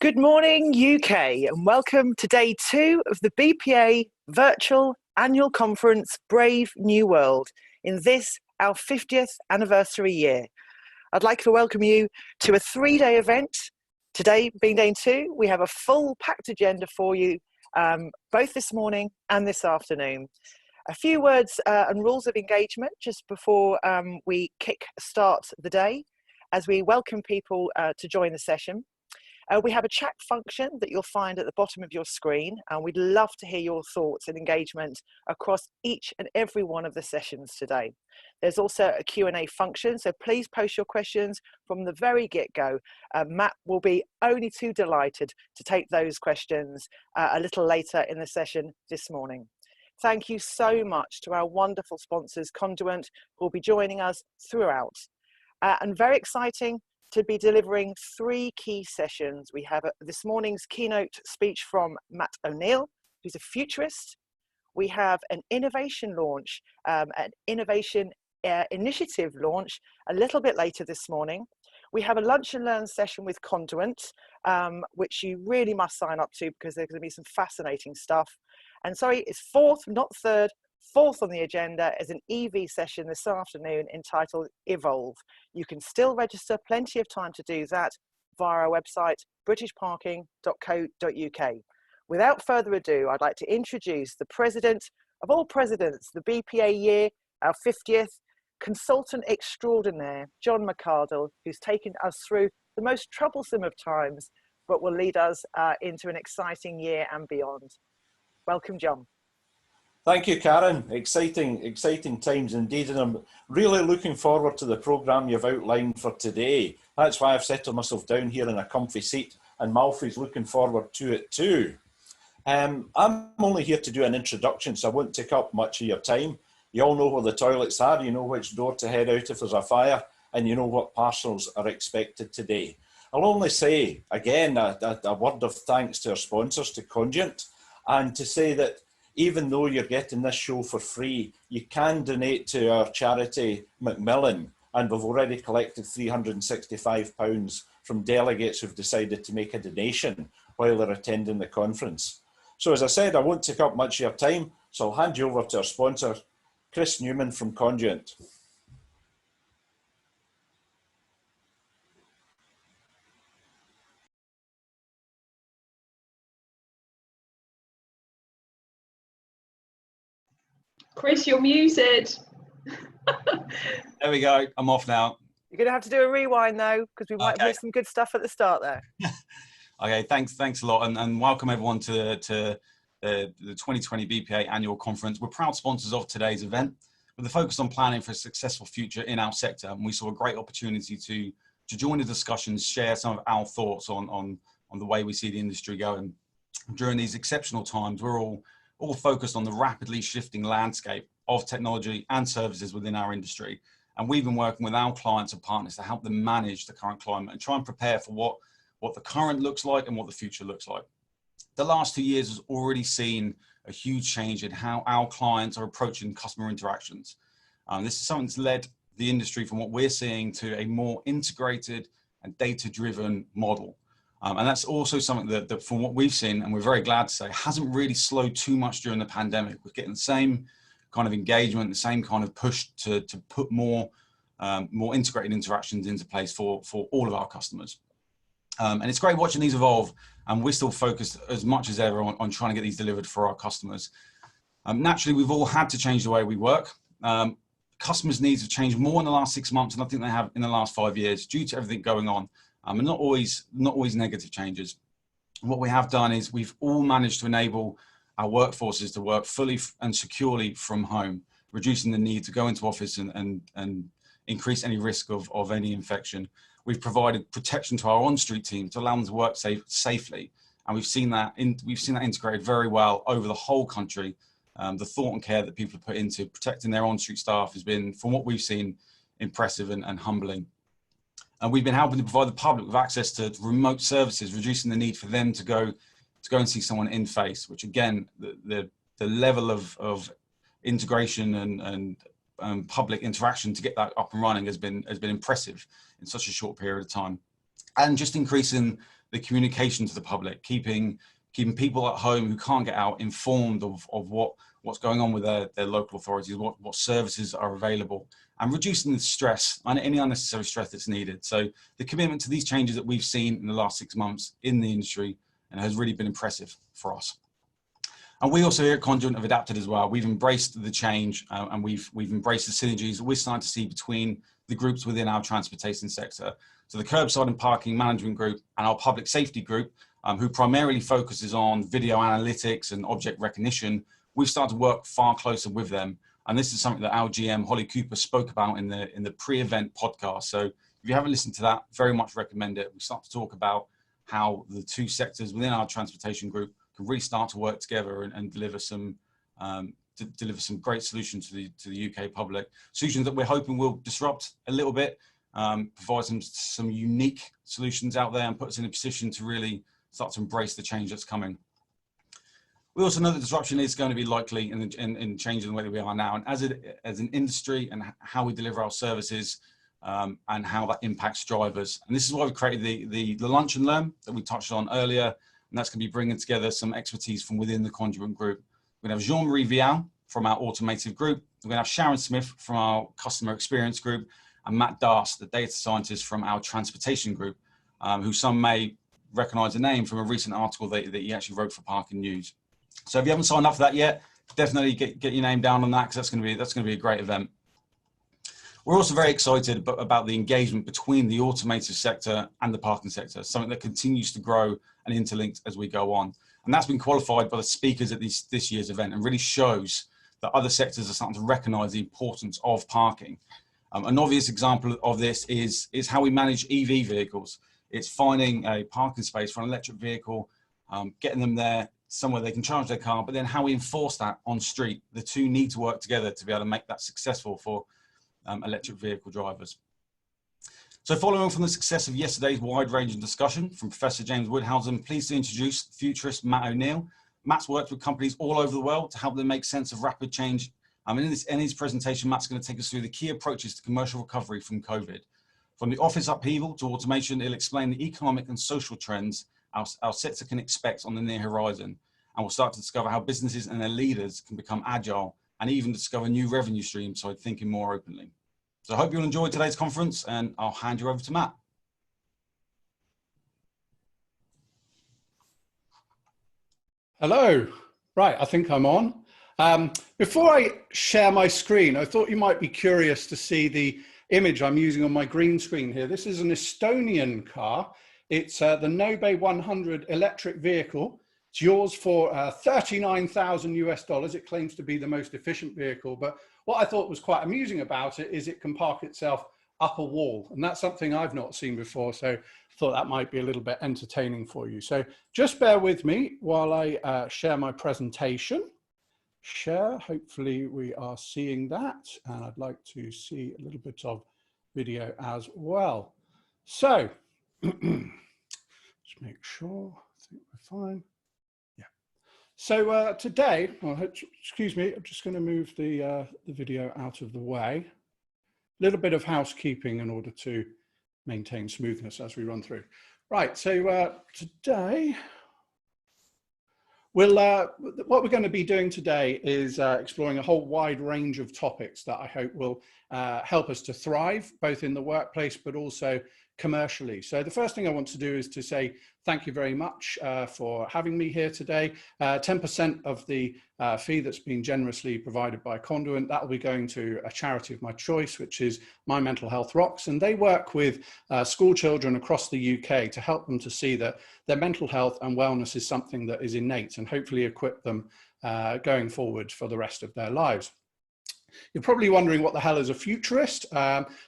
Good morning, UK, and welcome to day 2 of the BPA Virtual Annual Conference, Brave New World, in this, our 50th anniversary year. I'd like to welcome you to a 3-day event. Today, being day 2, we have a full packed agenda for you, both this morning and this afternoon. A few words and rules of engagement just before we start the day, as we welcome people to join the session. We have a chat function that you'll find at the bottom of your screen, and we'd love to hear your thoughts and engagement across each and every one of the sessions today. There's also a Q&A function, so please post your questions from the very get-go. Matt will be only too delighted to take those questions a little later in the session this morning. Thank you so much to our wonderful sponsors, Conduent, who will be joining us throughout. And very exciting to be delivering 3 key sessions. We have this morning's keynote speech from Matt O'Neill, who's a futurist. We have an innovation launch, an innovation initiative launch a little bit later this morning. We have a lunch and learn session with Conduent, which you really must sign up to because there's going to be some fascinating stuff. And sorry, it's 4th, not 3rd, 4th on the agenda is an EV session this afternoon entitled Evolve. You can still register, plenty of time to do that via our website, britishparking.co.uk. Without further ado, I'd like to introduce the president of all presidents, the BPA year, our 50th, consultant extraordinaire, John McArdle, who's taken us through the most troublesome of times, but will lead us into an exciting year and beyond. Welcome, John. Thank you, Karen. Exciting times indeed, and I'm really looking forward to the programme you've outlined for today. That's why I've settled myself down here in a comfy seat, and Malfi's looking forward to it too. I'm only here to do an introduction, so I won't take up much of your time. You all know where the toilets are, you know which door to head out if there's a fire, and you know what parcels are expected today. I'll only say, again, a word of thanks to our sponsors, to Conduent, and to say that even though you're getting this show for free, you can donate to our charity Macmillan, and we've already collected £365 from delegates who've decided to make a donation while they're attending the conference. So as I said, I won't take up much of your time, so I'll hand you over to our sponsor, Chris Newman from Conduent. Chris, you're muted. There we go. I'm off now. You're going to have to do a rewind though, because we might have missed some good stuff at the start there. Okay, thanks a lot, and welcome everyone to the 2020 BPA Annual Conference. We're proud sponsors of today's event, with a focus on planning for a successful future in our sector, and we saw a great opportunity to join the discussions, share some of our thoughts on the way we see the industry going. During these exceptional times, we're all focused on the rapidly shifting landscape of technology and services within our industry. And we've been working with our clients and partners to help them manage the current climate and try and prepare for what the current looks like and what the future looks like. The last 2 years has already seen a huge change in how our clients are approaching customer interactions. This is something that's led the industry from what we're seeing to a more integrated and data-driven model. And that's also something that from what we've seen, and we're very glad to say, hasn't really slowed too much during the pandemic. We're getting the same kind of engagement, the same kind of push to put more integrated interactions into place for all of our customers. And it's great watching these evolve, and we're still focused as much as ever on trying to get these delivered for our customers. Naturally, we've all had to change the way we work. Customers' needs have changed more in the last 6 months than I think they have in the last 5 years due to everything going on. And not always negative changes. What we have done is we've all managed to enable our workforces to work fully and securely from home, reducing the need to go into office and increase any risk of any infection. We've provided protection to our on-street team to allow them to work safely, and we've seen that integrated very well over the whole country. The thought and care that people have put into protecting their on-street staff has been, from what we've seen, impressive and humbling. And we've been helping to provide the public with access to remote services, reducing the need for them to go and see someone in face, which again, the level of integration and public interaction to get that up and running has been impressive in such a short period of time. And just increasing the communication to the public, keeping people at home who can't get out informed of what's going on with their local authorities, what services are available, and reducing the stress and any unnecessary stress that's needed. So the commitment to these changes that we've seen in the last 6 months in the industry and has really been impressive for us. And we also here at Conduent have adapted as well. We've embraced the change and we've embraced the synergies we're starting to see between the groups within our transportation sector. So the curbside and parking management group and our public safety group, who primarily focuses on video analytics and object recognition, we've started to work far closer with them. And this is something that our GM, Holly Cooper, spoke about in the pre-event podcast. So if you haven't listened to that, very much recommend it. We start to talk about how the two sectors within our transportation group can really start to work together and deliver some great solutions to the UK public. Solutions that we're hoping will disrupt a little bit, provide some unique solutions out there and put us in a position to really start to embrace the change that's coming. We also know that disruption is going to be likely in changing the way that we are now, and as an industry and how we deliver our services and how that impacts drivers. And this is why we created the Lunch and Learn that we touched on earlier, and that's going to be bringing together some expertise from within the Conduent group. We're going to have Jean-Marie Vial from our automotive group. We're going to have Sharon Smith from our customer experience group, and Matt Darst, the data scientist from our transportation group, who some may recognize the name from a recent article that he actually wrote for Parking News. So if you haven't signed up for that yet, definitely get your name down on that, because that's going to be a great event. We're also very excited about the engagement between the automotive sector and the parking sector, something that continues to grow and interlinked as we go on. And that's been qualified by the speakers at this year's event and really shows that other sectors are starting to recognize the importance of parking. An obvious example of this is how we manage EV vehicles. It's finding a parking space for an electric vehicle, getting them there somewhere they can charge their car, but then how we enforce that on street. The two need to work together to be able to make that successful for electric vehicle drivers. So following on from the success of yesterday's wide-ranging discussion from Professor James Woodhouse, I'm pleased to introduce futurist Matt O'Neill. Matt's worked with companies all over the world to help them make sense of rapid change. In his presentation, Matt's going to take us through the key approaches to commercial recovery from COVID. From the office upheaval to automation, he'll explain the economic and social trends our sector can expect on the near horizon. And we'll start to discover how businesses and their leaders can become agile and even discover new revenue streams by thinking more openly. So I hope you'll enjoy today's conference, and I'll hand you over to Matt. Hello. Right, I think I'm on. Before I share my screen, I thought you might be curious to see the image I'm using on my green screen here. This is an Estonian car. It's the Nobe 100 electric vehicle. It's yours for 39,000 US dollars. It claims to be the most efficient vehicle, but what I thought was quite amusing about it is it can park itself up a wall, and that's something I've not seen before, so I thought that might be a little bit entertaining for you. So just bear with me while I share my presentation. Share, hopefully we are seeing that, and I'd like to see a little bit of video as well. So just make sure, I think we're fine. Yeah. So today, well, excuse me, I'm just going to move the video out of the way. A little bit of housekeeping in order to maintain smoothness as we run through. Right, so today, what we're going to be doing today is exploring a whole wide range of topics that I hope will help us to thrive, both in the workplace, but also commercially. So the first thing I want to do is to say thank you very much for having me here today. 10% of the fee that's been generously provided by Conduent, that will be going to a charity of my choice, which is My Mental Health Rocks. And they work with school children across the UK to help them to see that their mental health and wellness is something that is innate, and hopefully equip them going forward for the rest of their lives. You're probably wondering what the hell is a futurist.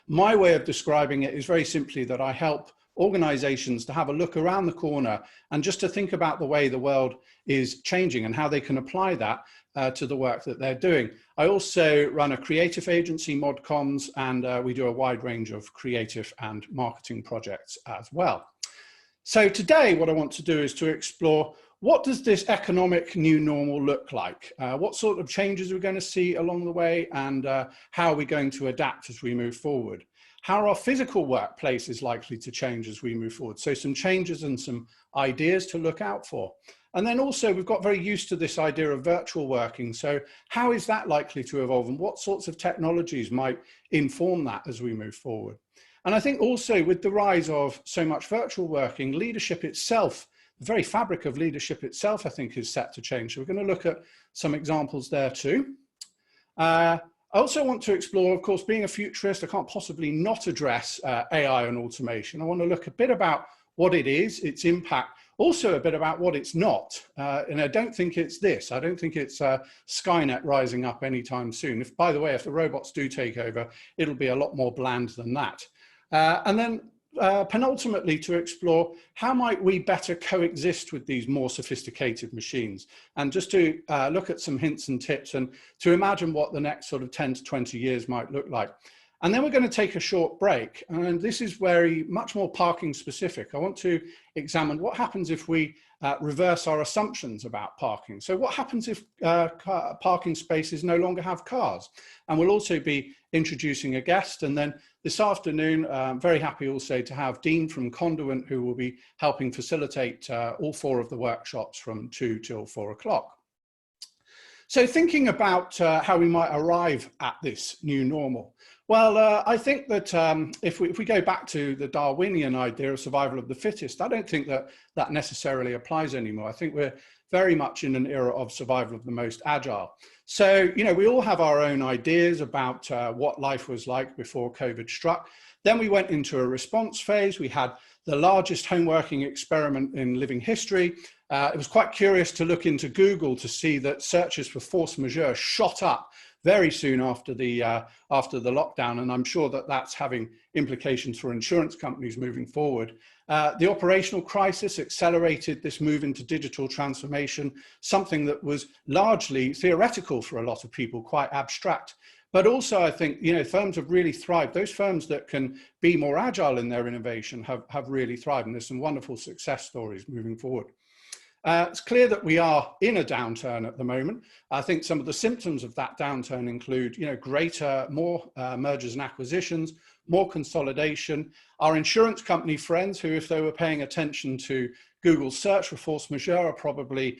My way of describing it is very simply that I help organizations to have a look around the corner and just to think about the way the world is changing and how they can apply that to the work that they're doing. I also run a creative agency, ModComms, and we do a wide range of creative and marketing projects as well. So today what I want to do is to explore, what does this economic new normal look like? What sort of changes are we going to see along the way, and how are we going to adapt as we move forward? how our physical workplace is likely to change as we move forward. So some changes and some ideas to look out for. And then also we've got very used to this idea of virtual working. So how is that likely to evolve, and what sorts of technologies might inform that as we move forward? And I think also with the rise of so much virtual working, leadership itself, the very fabric of leadership itself, I think, is set to change. So we're going to look at some examples there too. I also want to explore, of course, being a futurist, I can't possibly not address AI and automation. I want to look a bit about what it is, its impact, also a bit about what it's not. And I don't think it's this. I don't think it's Skynet rising up anytime soon. If, by the way, if the robots do take over, it'll be a lot more bland than that. And then penultimately to explore how might we better coexist with these more sophisticated machines, and just to look at some hints and tips and to imagine what the next sort of 10 to 20 years might look like. And then we're going to take a short break, and this is very much more parking specific. I want to examine what happens if we reverse our assumptions about parking. So what happens if parking spaces no longer have cars? And we'll also be introducing a guest. And then this afternoon, I'm very happy also to have Dean from Conduent, who will be helping facilitate all 4 of the workshops from 2 till 4 o'clock. So thinking about how we might arrive at this new normal. Well, I think that if we go back to the Darwinian idea of survival of the fittest, I don't think that that necessarily applies anymore. I think we're very much in an era of survival of the most agile. So, you know, we all have our own ideas about what life was like before COVID struck. Then we went into a response phase. We had the largest home working experiment in living history. It was quite curious to look into Google to see that searches for force majeure shot up very soon after the lockdown, and I'm sure that that's having implications for insurance companies moving forward. The operational crisis accelerated this move into digital transformation, something that was largely theoretical for a lot of people, quite abstract. But also, I think, you know, firms have really thrived. Those firms that can be more agile in their innovation have really thrived, and there's some wonderful success stories moving forward. It's clear that we are in a downturn at the moment. I think some of the symptoms of that downturn include, you know, more mergers and acquisitions, more consolidation. Our insurance company friends, who, if they were paying attention to Google's search for force majeure, are probably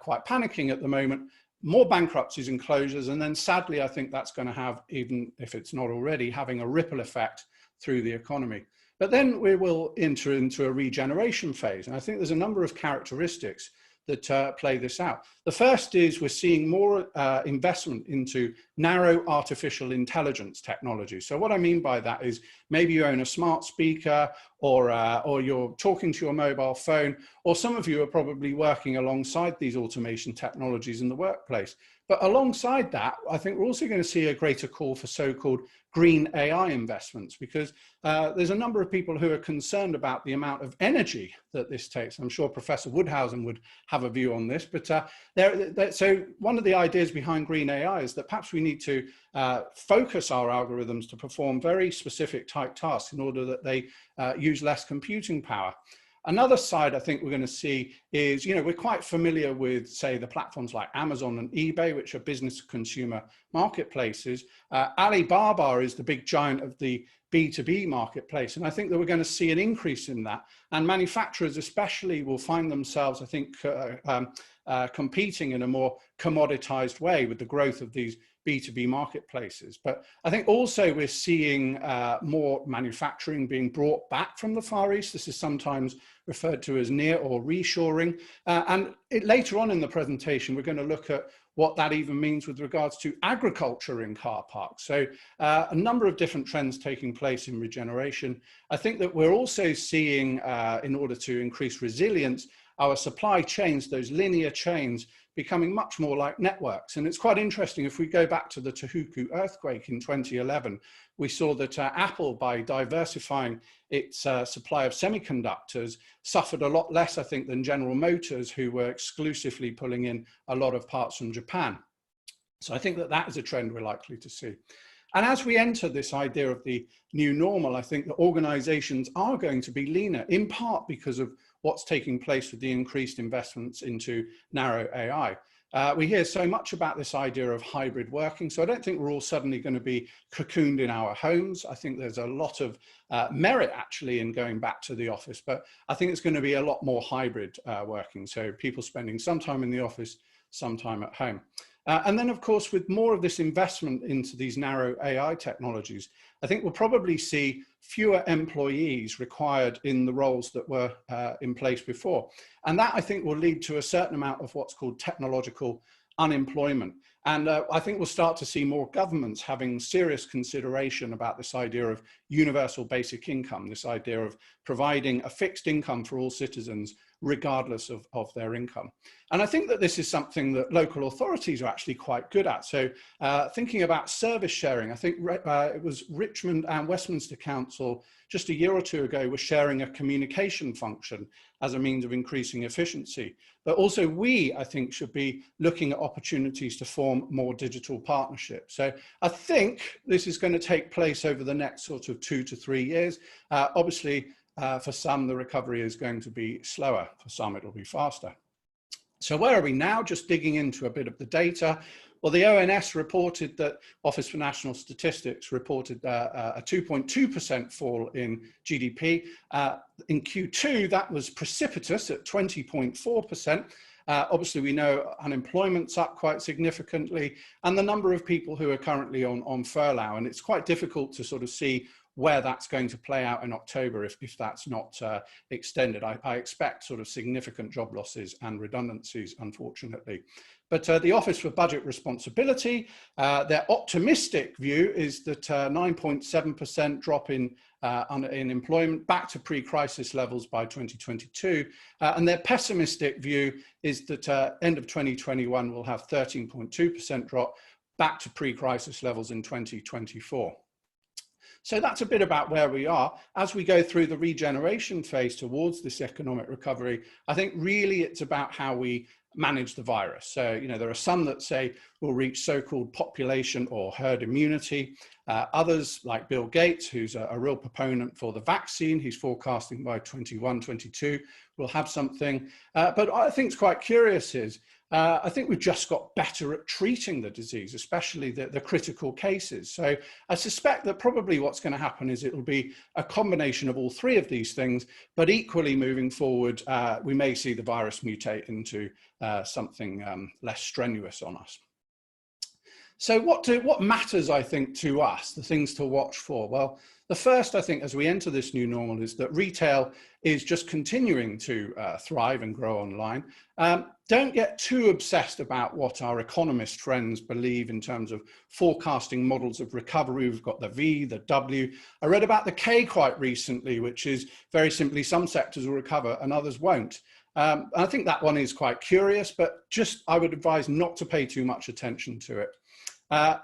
quite panicking at the moment. More bankruptcies and closures, and then sadly, I think that's going to have, even if it's not already, having a ripple effect through the economy. But then we will enter into a regeneration phase. And I think there's a number of characteristics that play this out. The first is we're seeing more investment into narrow artificial intelligence technology. So what I mean by that is maybe you own a smart speaker, or you're talking to your mobile phone, or some of you are probably working alongside these automation technologies in the workplace. But alongside that, I think we're also going to see a greater call for so-called green AI investments, because there's a number of people who are concerned about the amount of energy that this takes. I'm sure Professor Woodhausen would have a view on this, but so one of the ideas behind green AI is that perhaps we need to focus our algorithms to perform very specific type tasks in order that they use less computing power. Another side I think we're going to see is, you know, we're quite familiar with, say, the platforms like Amazon and eBay, which are business to consumer marketplaces. Alibaba is the big giant of the B2B marketplace. And I think that we're going to see an increase in that. And manufacturers especially will find themselves, I think, competing in a more commoditized way with the growth of these B2B marketplaces. But I think also we're seeing more manufacturing being brought back from the Far East. This is sometimes referred to as near or reshoring. Later on in the presentation, we're going to look at what that even means with regards to agriculture in car parks. So a number of different trends taking place in regeneration. I think that we're also seeing, in order to increase resilience, our supply chains, those linear chains, becoming much more like networks. And it's quite interesting, if we go back to the Tohoku earthquake in 2011, we saw that Apple, by diversifying its supply of semiconductors, suffered a lot less, I think, than General Motors, who were exclusively pulling in a lot of parts from Japan. So I think that that is a trend we're likely to see. And as we enter this idea of the new normal, I think that organizations are going to be leaner, in part because of what's taking place with the increased investments into narrow AI. We hear so much about this idea of hybrid working, so I don't think we're all suddenly going to be cocooned in our homes. I think there's a lot of merit actually in going back to the office, but I think it's going to be a lot more hybrid working, so people spending some time in the office, some time at home. And then, of course, with more of this investment into these narrow AI technologies, I think we'll probably see fewer employees required in the roles that were in place before. And that, I think, will lead to a certain amount of what's called technological unemployment. And I think we'll start to see more governments having serious consideration about this idea of universal basic income, this idea of providing a fixed income for all citizens, regardless of their income. And I think that this is something that local authorities are actually quite good at. So thinking about service sharing, I think it was Richmond and Westminster Council just a year or two ago was sharing a communication function as a means of increasing efficiency. But also we, I think, should be looking at opportunities to form more digital partnerships. So I think this is going to take place over the next sort of 2 to 3 years. Obviously, for some, the recovery is going to be slower. For some, it'll be faster. So where are we now? Just digging into a bit of the data. Well, the ONS reported that Office for National Statistics reported a 2.2% fall in GDP. In Q2, that was precipitous at 20.4%. Obviously, we know unemployment's up quite significantly, and the number of people who are currently on furlough, and it's quite difficult to sort of see where that's going to play out in October if that's not extended. I expect sort of significant job losses and redundancies, unfortunately. But the Office for Budget Responsibility, their optimistic view is that 9.7% drop in employment back to pre-crisis levels by 2022. And their pessimistic view is that end of 2021 will have 13.2% drop back to pre-crisis levels in 2024. So that's a bit about where we are. As we go through the regeneration phase towards this economic recovery, I think really it's about how we manage the virus. So, you know, there are some that say we'll reach so-called population or herd immunity. Others, like Bill Gates, who's a real proponent for the vaccine, he's forecasting by 21, 22, we'll have something. But what I think is quite curious is, I think we've just got better at treating the disease, especially the critical cases. So I suspect that probably what's going to happen is it'll be a combination of all three of these things, but equally moving forward, we may see the virus mutate into something less strenuous on us. So what matters, I think, to us, the things to watch for? Well, the first, I think, as we enter this new normal is that retail is just continuing to thrive and grow online. Don't get too obsessed about what our economist friends believe in terms of forecasting models of recovery. We've got the V, the W. I read about the K quite recently, which is very simply some sectors will recover and others won't. I think that one is quite curious, but just I would advise not to pay too much attention to it.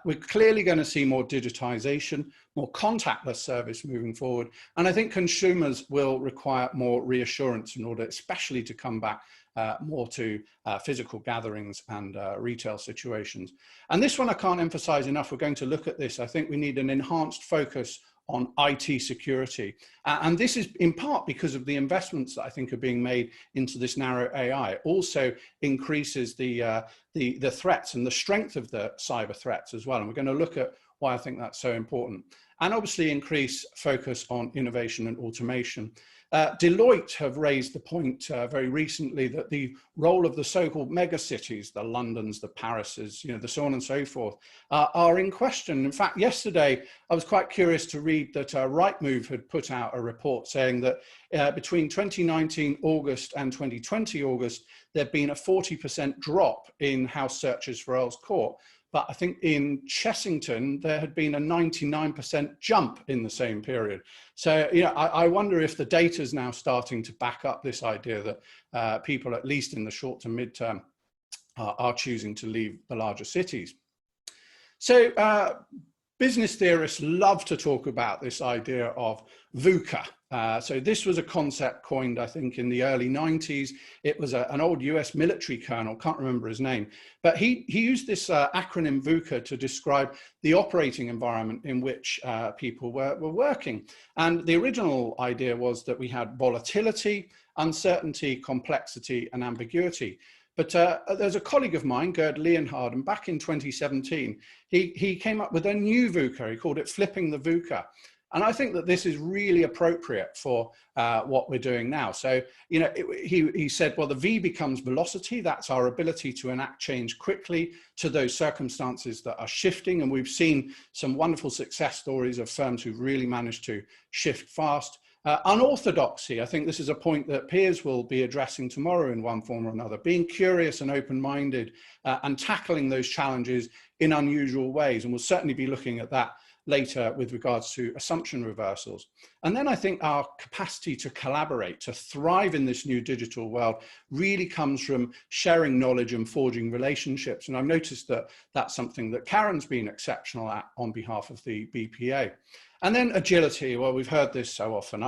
We're clearly going to see more digitization, more contactless service moving forward. And I think consumers will require more reassurance in order, especially to come back more to physical gatherings and retail situations. And this one I can't emphasize enough. We're going to look at this. I think we need an enhanced focus on IT security. And this is in part because of the investments that I think are being made into this narrow AI. It also increases the threats and the strength of the cyber threats as well. And we're going to look at why I think that's so important. And obviously increase focus on innovation and automation. Deloitte have raised the point very recently that the role of the so-called megacities, the Londons, the Parises, you know, the so on and so forth, are in question. In fact, yesterday, I was quite curious to read that Rightmove had put out a report saying that between 2019 August and 2020 August, there'd been a 40% drop in house searches for Earl's Court. But I think in Chessington, there had been a 99% jump in the same period. So, you know, I wonder if the data is now starting to back up this idea that people, at least in the short to mid-term, are choosing to leave the larger cities. So business theorists love to talk about this idea of VUCA. So this was a concept coined, I think, in the early 90s. It was an old US military colonel, can't remember his name, but he used this acronym VUCA to describe the operating environment in which people were working. And the original idea was that we had volatility, uncertainty, complexity, and ambiguity. But there's a colleague of mine, Gerd Leonhard, and back in 2017, he came up with a new VUCA. He called it Flipping the VUCA. And I think that this is really appropriate for what we're doing now. So, you know, he said, well, the V becomes velocity. That's our ability to enact change quickly to those circumstances that are shifting. And we've seen some wonderful success stories of firms who've really managed to shift fast. Unorthodoxy, I think this is a point that peers will be addressing tomorrow in one form or another, being curious and open-minded and tackling those challenges in unusual ways. And we'll certainly be looking at that later with regards to assumption reversals. And then I think our capacity to collaborate, to thrive in this new digital world really comes from sharing knowledge and forging relationships. And I've noticed that that's something that Karen's been exceptional at on behalf of the BPA. And then agility, well, we've heard this so often.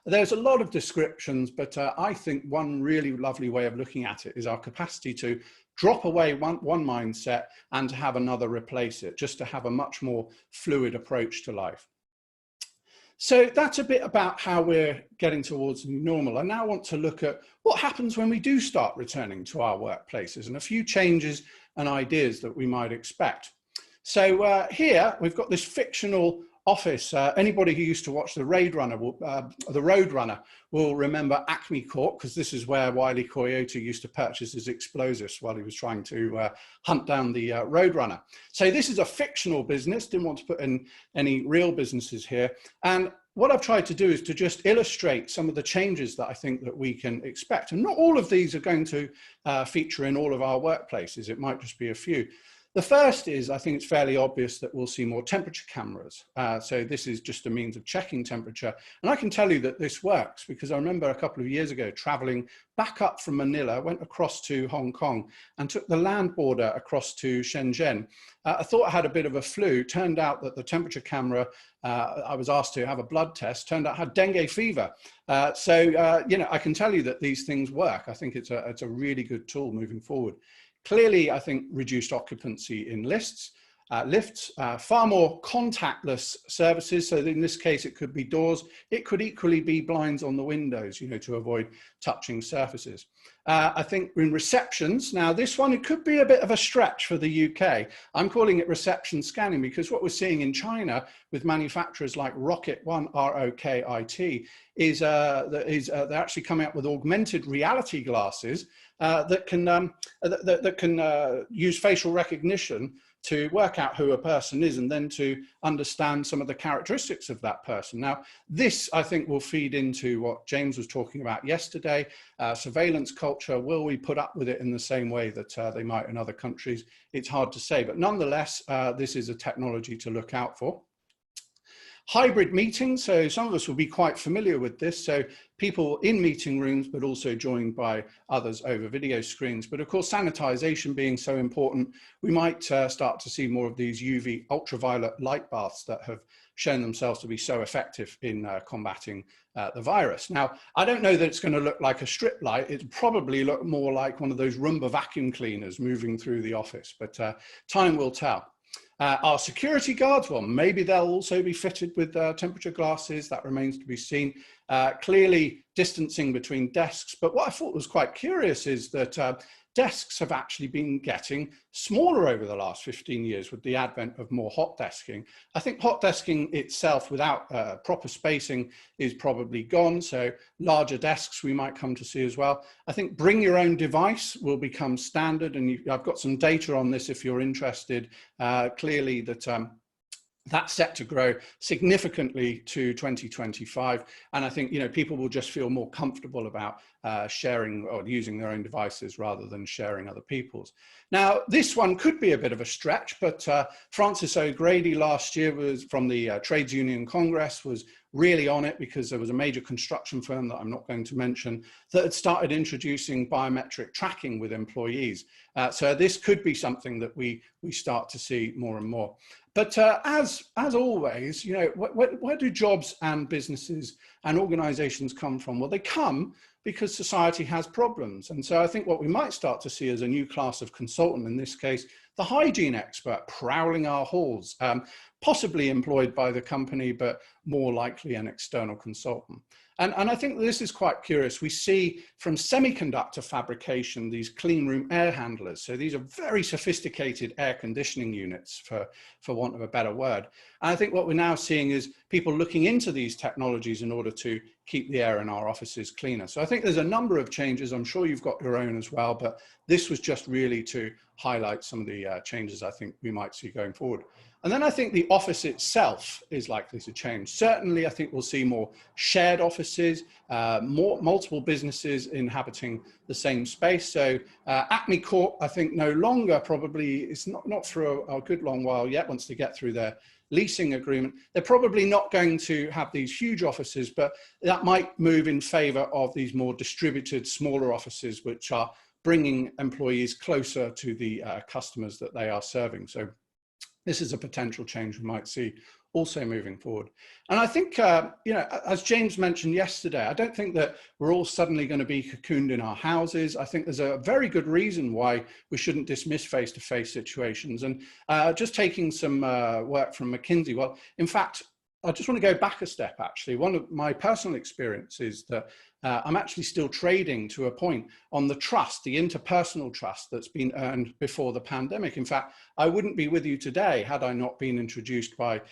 There's a lot of descriptions, but I think one really lovely way of looking at it is our capacity to drop away one mindset and to have another replace it, just to have a much more fluid approach to life. So that's a bit about how we're getting towards new normal. I now want to look at what happens when we do start returning to our workplaces and a few changes and ideas that we might expect. So here we've got this fictional office. Anybody who used to watch the Roadrunner will remember Acme Corp, because this is where Wile E. Coyote used to purchase his explosives while he was trying to hunt down the Roadrunner. So this is a fictional business, didn't want to put in any real businesses here. And what I've tried to do is to just illustrate some of the changes that I think that we can expect. And not all of these are going to feature in all of our workplaces. It might just be a few. The first is, I think it's fairly obvious that we'll see more temperature cameras. So this is just a means of checking temperature. And I can tell you that this works because I remember a couple of years ago traveling back up from Manila, went across to Hong Kong and took the land border across to Shenzhen. I thought I had a bit of a flu. Turned out that the temperature camera, I was asked to have a blood test, turned out I had dengue fever. You know, I can tell you that these things work. I think it's a really good tool moving forward. Clearly, I think reduced occupancy in lifts, far more contactless services. So in this case, it could be doors. It could equally be blinds on the windows, you know, to avoid touching surfaces. I think in receptions, now this one, it could be a bit of a stretch for the UK. I'm calling it reception scanning because what we're seeing in China with manufacturers like Rocket1, R-O-K-I-T, is they're actually coming up with augmented reality glasses that can use facial recognition to work out who a person is and then to understand some of the characteristics of that person. Now, this, I think, will feed into what James was talking about yesterday, surveillance culture. Will we put up with it in the same way that they might in other countries? It's hard to say, but nonetheless, this is a technology to look out for. Hybrid meetings, so some of us will be quite familiar with this. So people in meeting rooms, but also joined by others over video screens. But of course, sanitization being so important, we might start to see more of these UV ultraviolet light baths that have shown themselves to be so effective in combating the virus. Now, I don't know that it's going to look like a strip light. It'll probably look more like one of those Roomba vacuum cleaners moving through the office, but time will tell. Our security guards, well, maybe they'll also be fitted with temperature glasses. That remains to be seen. Clearly distancing between desks. But what I thought was quite curious is that desks have actually been getting smaller over the last 15 years with the advent of more hot desking. I think hot desking itself without proper spacing is probably gone. So larger desks we might come to see as well. I think bring your own device will become standard. And I've got some data on this if you're interested. Clearly that that's set to grow significantly to 2025. And I think, you know, people will just feel more comfortable about sharing or using their own devices rather than sharing other people's. Now, this one could be a bit of a stretch, but Francis O'Grady last year was from the Trades Union Congress was really on it because there was a major construction firm that I'm not going to mention that had started introducing biometric tracking with employees. So this could be something that we start to see more and more. But as always, you know, where do jobs and businesses and organizations come from? Well, they come because society has problems. And so I think what we might start to see is a new class of consultant, in this case, the hygiene expert prowling our halls, possibly employed by the company, but more likely an external consultant. And I think this is quite curious. We see from semiconductor fabrication, these clean room air handlers. So these are very sophisticated air conditioning units, for want of a better word. And I think what we're now seeing is people looking into these technologies in order to keep the air in our offices cleaner. So I think there's a number of changes. I'm sure you've got your own as well, but this was just really to highlight some of the changes I think we might see going forward. And then I think the office itself is likely to change. Certainly, I think we'll see more shared offices, multiple businesses inhabiting the same space. So Acme Corp, I think, no longer probably, it's not for a good long while yet, once they get through their leasing agreement. They're probably not going to have these huge offices, but that might move in favor of these more distributed, smaller offices, which are bringing employees closer to the customers that they are serving. So this is a potential change we might see also moving forward. And I think, as James mentioned yesterday, I don't think that we're all suddenly going to be cocooned in our houses. I think there's a very good reason why we shouldn't dismiss face-to-face situations. And just taking some work from McKinsey, well, in fact, I just want to go back a step, actually. One of my personal experiences that I'm actually still trading to a point on the trust, the interpersonal trust that's been earned before the pandemic. In fact, I wouldn't be with you today had I not been introduced by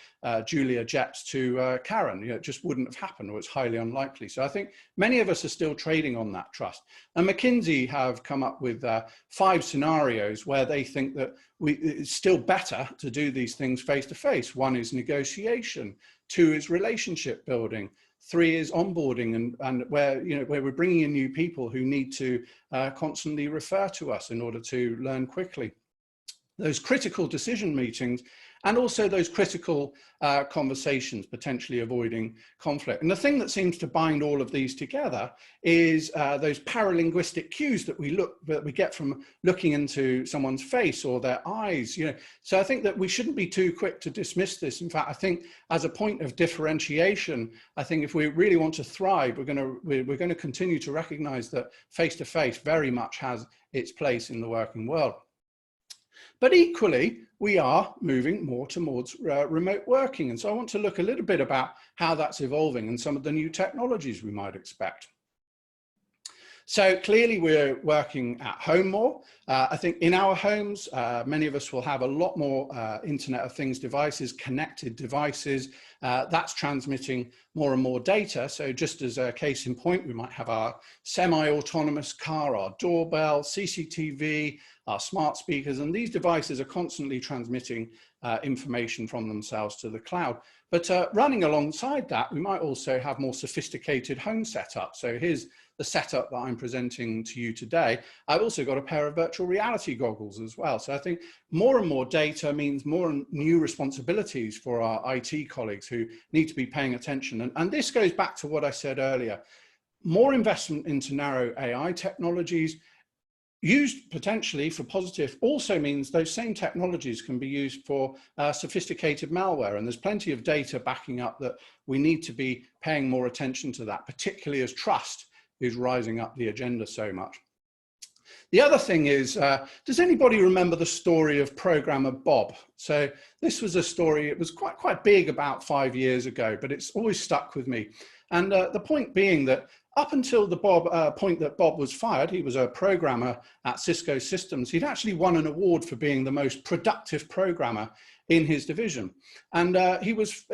Julia Jets to Karen. It just wouldn't have happened, or it's highly unlikely. So I think many of us are still trading on that trust. And McKinsey have come up with 5 scenarios where they think that it's still better to do these things face to face. 1 is negotiation, 2 is relationship building, 3 is onboarding, and where we're bringing in new people who need to constantly refer to us in order to learn quickly. Those critical decision meetings, and also those critical conversations, potentially avoiding conflict. And the thing that seems to bind all of these together is those paralinguistic cues that we get from looking into someone's face or their eyes. So I think that we shouldn't be too quick to dismiss this. In fact, I think as a point of differentiation, I think if we really want to thrive, we're going to continue to recognize that face-to-face very much has its place in the working world. But equally, we are moving more towards remote working. And so I want to look a little bit about how that's evolving and some of the new technologies we might expect. So clearly we're working at home more. I think in our homes, many of us will have a lot more Internet of Things devices, connected devices. That's transmitting more and more data. So just as a case in point, we might have our semi-autonomous car, our doorbell, CCTV, our smart speakers, and these devices are constantly transmitting information from themselves to the cloud. But running alongside that, we might also have more sophisticated home setup. So here's the setup that I'm presenting to you today. I've also got a pair of virtual reality goggles as well. So I think more and more data means more and new responsibilities for our IT colleagues who need to be paying attention. And this goes back to what I said earlier. More investment into narrow AI technologies, used potentially for positive, also means those same technologies can be used for sophisticated malware. And there's plenty of data backing up that we need to be paying more attention to that, particularly as trust is rising up the agenda so much. The other thing is, does anybody remember the story of programmer Bob? So this was a story, it was quite big about 5 years ago, but it's always stuck with me. And the point being that up until the point that Bob was fired, he was a programmer at Cisco Systems. He'd actually won an award for being the most productive programmer in his division. And he was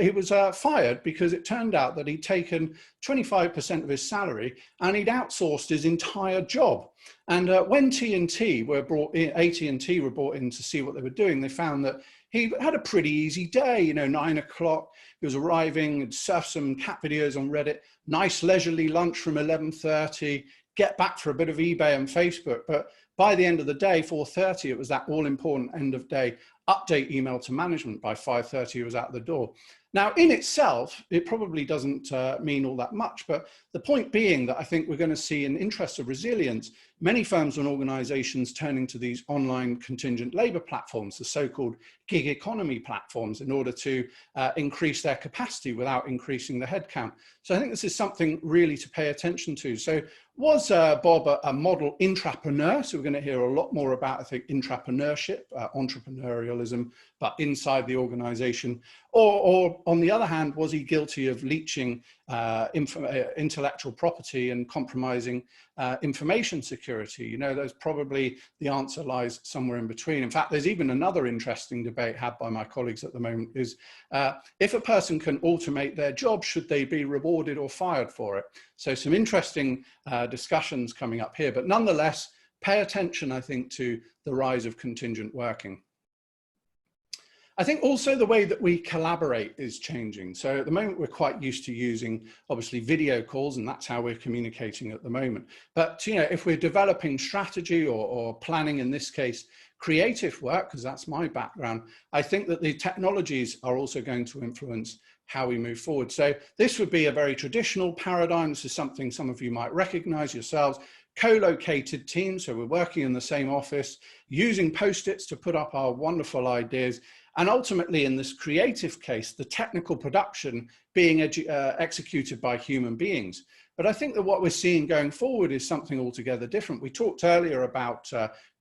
fired because it turned out that he'd taken 25% of his salary and he'd outsourced his entire job. And when AT&T were brought in to see what they were doing, they found that he had a pretty easy day, 9 o'clock, he was arriving, he'd surf some cat videos on Reddit, nice leisurely lunch from 11:30, get back for a bit of eBay and Facebook. But by the end of the day, 4:30, it was that all important end of day update email to management. By 5:30, he was out the door. Now, in itself, it probably doesn't mean all that much, but the point being that I think we're going to see, in interest of resilience, many firms and organizations turning to these online contingent labor platforms, the so-called gig economy platforms, in order to increase their capacity without increasing the headcount. So I think this is something really to pay attention to. So was Bob a model intrapreneur? So we're going to hear a lot more about, I think, intrapreneurship, entrepreneurialism, but inside the organization, or on the other hand, was he guilty of leaching intellectual property and compromising information security? You know, there's probably the answer lies somewhere in between. In fact, there's even another interesting debate had by my colleagues at the moment is if a person can automate their job, should they be rewarded or fired for it? So some interesting discussions coming up here, but nonetheless, pay attention, I think, to the rise of contingent working. I think also the way that we collaborate is changing. So at the moment, we're quite used to using, obviously, video calls, and that's how we're communicating at the moment. But, you know, if we're developing strategy or planning, in this case, creative work, because that's my background, I think that the technologies are also going to influence how we move forward. So this would be a very traditional paradigm. This is something some of you might recognize yourselves. Co-located teams, so we're working in the same office, using post-its to put up our wonderful ideas, and ultimately in this creative case, the technical production being executed by human beings. But I think that what we're seeing going forward is something altogether different. We talked earlier about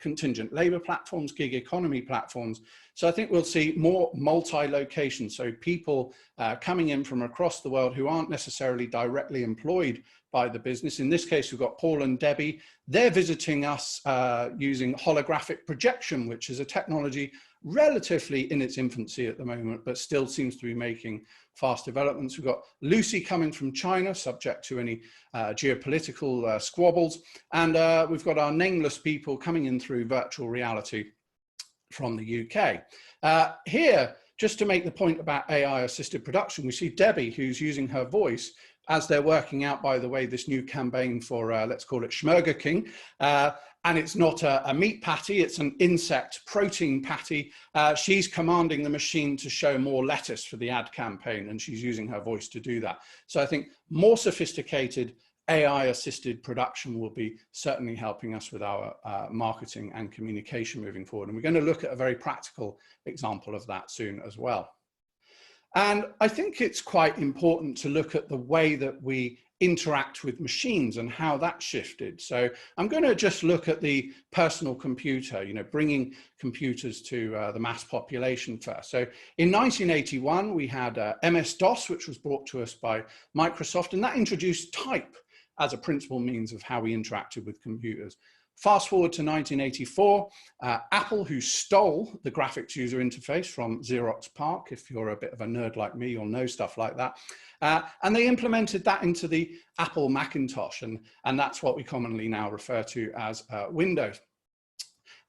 contingent labor platforms, gig economy platforms. So I think we'll see more multi-location, so people coming in from across the world who aren't necessarily directly employed by the business. In this case, we've got Paul and Debbie. They're visiting us using holographic projection, which is a technology relatively in its infancy at the moment, but still seems to be making fast developments. We've got Lucy coming from China, subject to any geopolitical squabbles. And we've got our nameless people coming in through virtual reality from the UK. Here, just to make the point about AI-assisted production, we see Debbie, who's using her voice as they're working out, by the way, this new campaign for, let's call it Schmurger King. And it's not a meat patty, it's an insect protein patty. She's commanding the machine to show more lettuce for the ad campaign, and she's using her voice to do that. So I think more sophisticated AI-assisted production will be certainly helping us with our marketing and communication moving forward. And we're going to look at a very practical example of that soon as well. And I think it's quite important to look at the way that we interact with machines and how that shifted. So I'm going to just look at the personal computer, you know, bringing computers to the mass population first. So in 1981, we had MS-DOS, which was brought to us by Microsoft, and that introduced type as a principal means of how we interacted with computers. Fast forward to 1984, Apple, who stole the graphics user interface from Xerox PARC, if you're a bit of a nerd like me, you'll know stuff like that. And they implemented that into the Apple Macintosh, and that's what we commonly now refer to as Windows.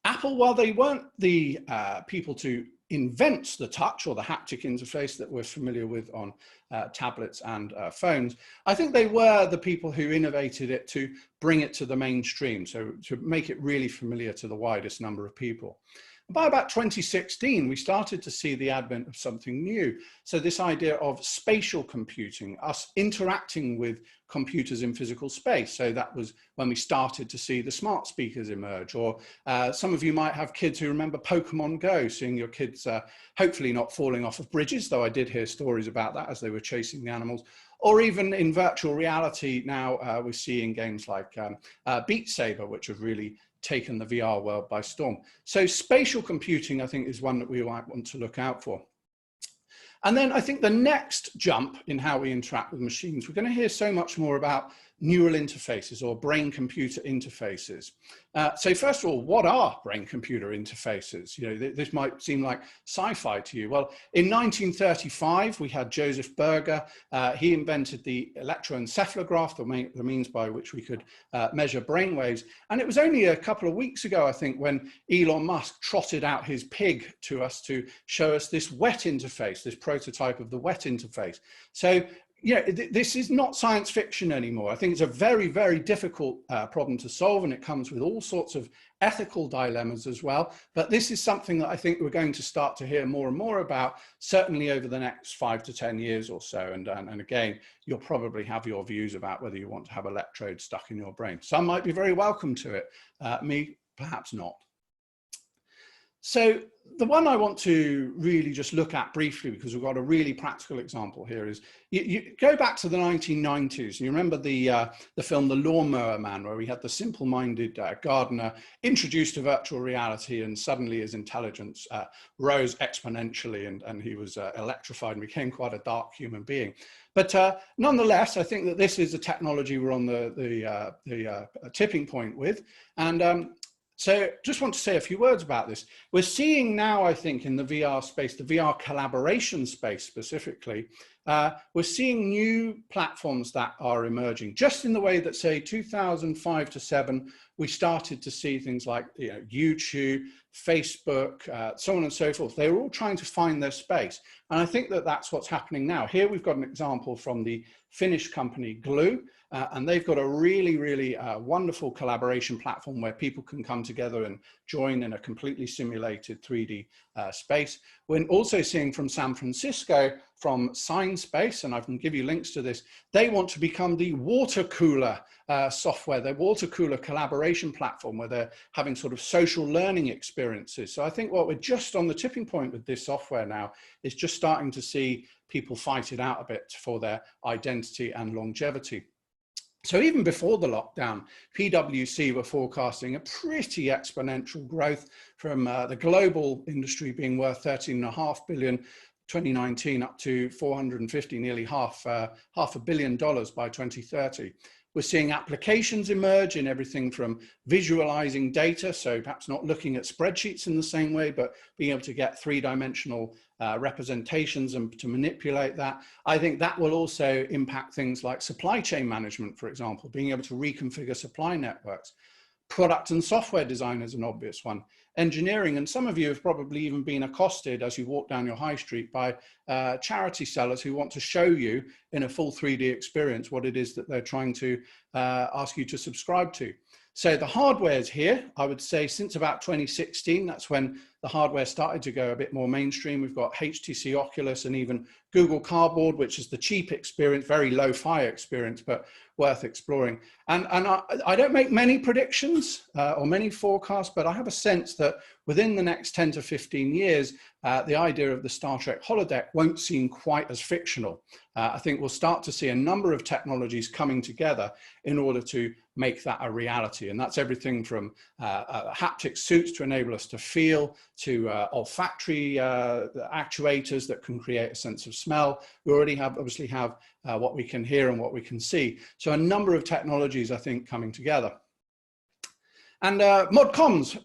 Apple, while they weren't the people to invent the touch or the haptic interface that we're familiar with on tablets and phones, I think they were the people who innovated it to bring it to the mainstream, so to make it really familiar to the widest number of people. By about 2016, we started to see the advent of something new. So this idea of spatial computing, us interacting with computers in physical space. So that was when we started to see the smart speakers emerge. Or some of you might have kids who remember Pokemon Go, seeing your kids hopefully not falling off of bridges, though I did hear stories about that as they were chasing the animals. Or even in virtual reality now, we're seeing games like Beat Saber, which have really taken the VR world by storm. So spatial computing, I think, is one that we might want to look out for. And then I think the next jump in how we interact with machines, we're going to hear so much more about neural interfaces or brain-computer interfaces. So first of all, what are brain-computer interfaces? You know, this might seem like sci-fi to you. Well, in 1935, we had Joseph Berger. He invented the electroencephalograph, the means by which we could measure brainwaves. And it was only a couple of weeks ago, I think, when Elon Musk trotted out his pig to us to show us this WET interface, this prototype of the WET interface. So, you know, this is not science fiction anymore. I think it's a very, very difficult problem to solve, and it comes with all sorts of ethical dilemmas as well. But this is something that I think we're going to start to hear more and more about, certainly over the next 5 to 10 years or so. And again, you'll probably have your views about whether you want to have electrodes stuck in your brain. Some might be very welcome to it, me, perhaps not. So the one I want to really just look at briefly, because we've got a really practical example here, is you go back to the 1990s. You remember the film The Lawnmower Man, where we had the simple-minded gardener introduced to virtual reality, and suddenly his intelligence rose exponentially, and he was electrified and became quite a dark human being. But nonetheless, I think that this is a technology we're on the tipping point with. And so just want to say a few words about this. We're seeing now, I think, in the VR space, the VR collaboration space specifically, we're seeing new platforms that are emerging, just in the way that, say, 2005 to 7, we started to see things like YouTube, Facebook, so on and so forth. They were all trying to find their space. And I think that that's what's happening now. Here we've got an example from the Finnish company Glue, and they've got a really, really wonderful collaboration platform where people can come together and join in a completely simulated 3D space. We're also seeing from San Francisco, from SignSpace, and I can give you links to this, they want to become the water cooler software, the water cooler collaboration platform, where they're having sort of social learning experiences. So I think what we're just on the tipping point with this software now is just starting to see people fight it out a bit for their identity and longevity. So even before the lockdown, PwC were forecasting a pretty exponential growth from the global industry being worth 13.5 billion 2019 up to 450, nearly half $500 million by 2030. We're seeing applications emerge in everything from visualizing data, so perhaps not looking at spreadsheets in the same way, but being able to get three-dimensional representations and to manipulate that. I think that will also impact things like supply chain management, for example, being able to reconfigure supply networks. Product and software design is an obvious one. Engineering, and some of you have probably even been accosted as you walk down your high street by charity sellers who want to show you in a full 3D experience what it is that they're trying to ask you to subscribe to. So the hardware is here. I would say since about 2016, that's when the hardware started to go a bit more mainstream. We've got HTC Oculus and even Google Cardboard, which is the cheap experience, very low-fi experience, but worth exploring. And I don't make many predictions or many forecasts, but I have a sense that within the next 10 to 15 years, the idea of the Star Trek holodeck won't seem quite as fictional. I think we'll start to see a number of technologies coming together in order to make that a reality. And that's everything from haptic suits to enable us to feel, to olfactory actuators that can create a sense of smell. We already obviously have what we can hear and what we can see. So a number of technologies, I think, coming together. And mod comms,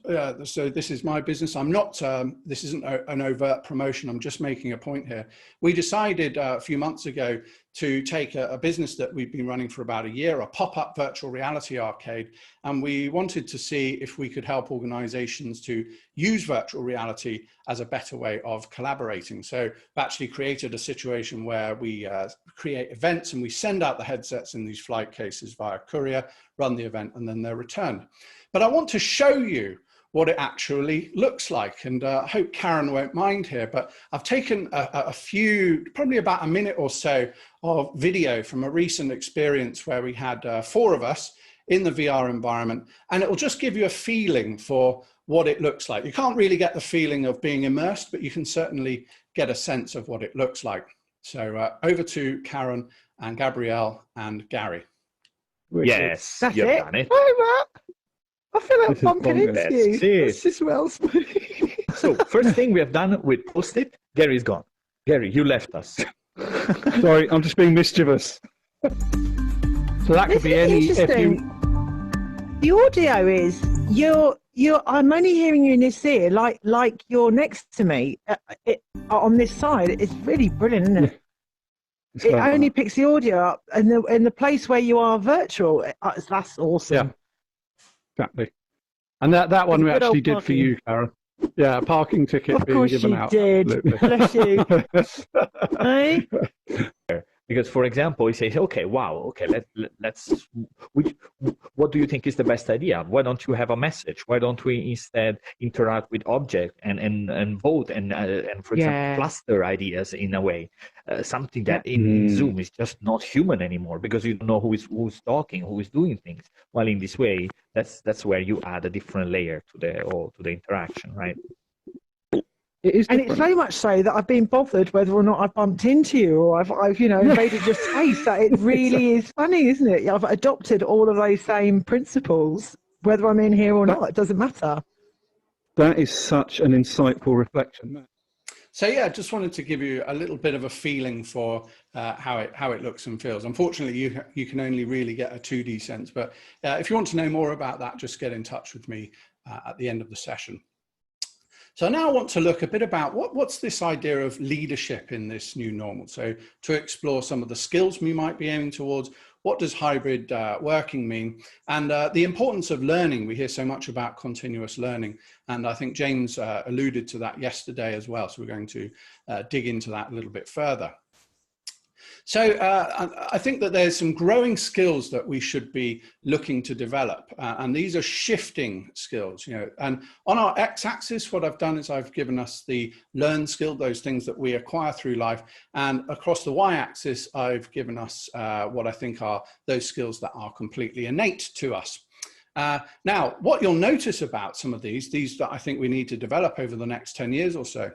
so this is my business. I'm not, this isn't an overt promotion, I'm just making a point here. We decided a few months ago to take a business that we've been running for about a year, a pop-up virtual reality arcade, and we wanted to see if we could help organizations to use virtual reality as a better way of collaborating. So we actually created a situation where we create events and we send out the headsets in these flight cases via courier, run the event, and then they're returned. But I want to show you what it actually looks like. And I hope Karen won't mind here, but I've taken a few, probably about a minute or so of video from a recent experience where we had 4 of us in the VR environment, and it will just give you a feeling for what it looks like. You can't really get the feeling of being immersed, but you can certainly get a sense of what it looks like. So over to Karen and Gabrielle and Gary. Yes, That's you've it. done it. Hi, Matt. I feel like This is bumping into bonkers. you. Cheers. This is well smooth. So first thing we have done with Post-it, Gary's gone. Gary, you left us. Sorry, I'm just being mischievous. So that could This be is any. interesting. The audio is I'm only hearing you in this ear, like you're next to me on this side. It's really brilliant, isn't it? It only picks the audio up in the place where you are virtual. That's awesome. Yeah, exactly. And that one we Good actually old did for parking. you, Karen. Yeah, a parking ticket Of being course given you out. did. Absolutely. Bless you. Hey? Because, for example, he says, "Okay, wow, okay, let's. What do you think is the best idea? Why don't you have a message? Why don't we instead interact with object and vote and for example, cluster ideas in a way, something that in Zoom is just not human anymore because you don't know who's talking, who is doing things. While in this way, that's where you add a different layer to the interaction, right? It is And different. it's so much so that I've been bothered whether or not I've bumped into you or I've invaded your space. That it really is funny, isn't it? I've adopted all of those same principles, whether I'm in here or not. It doesn't matter. That is such an insightful reflection. So yeah, just wanted to give you a little bit of a feeling for how it looks and feels. Unfortunately, you can only really get a 2D sense, but if you want to know more about that, just get in touch with me at the end of the session. So now I want to look a bit about what's this idea of leadership in this new normal. So to explore some of the skills we might be aiming towards, what does hybrid working mean? And the importance of learning. We hear so much about continuous learning. And I think James alluded to that yesterday as well. So we're going to dig into that a little bit further. So I think that there's some growing skills that we should be looking to develop, and these are shifting skills, and on our x-axis, what I've done is I've given us the learn skill, those things that we acquire through life, and across the y-axis, I've given us what I think are those skills that are completely innate to us. Now, what you'll notice about some of these that I think we need to develop over the next 10 years or so,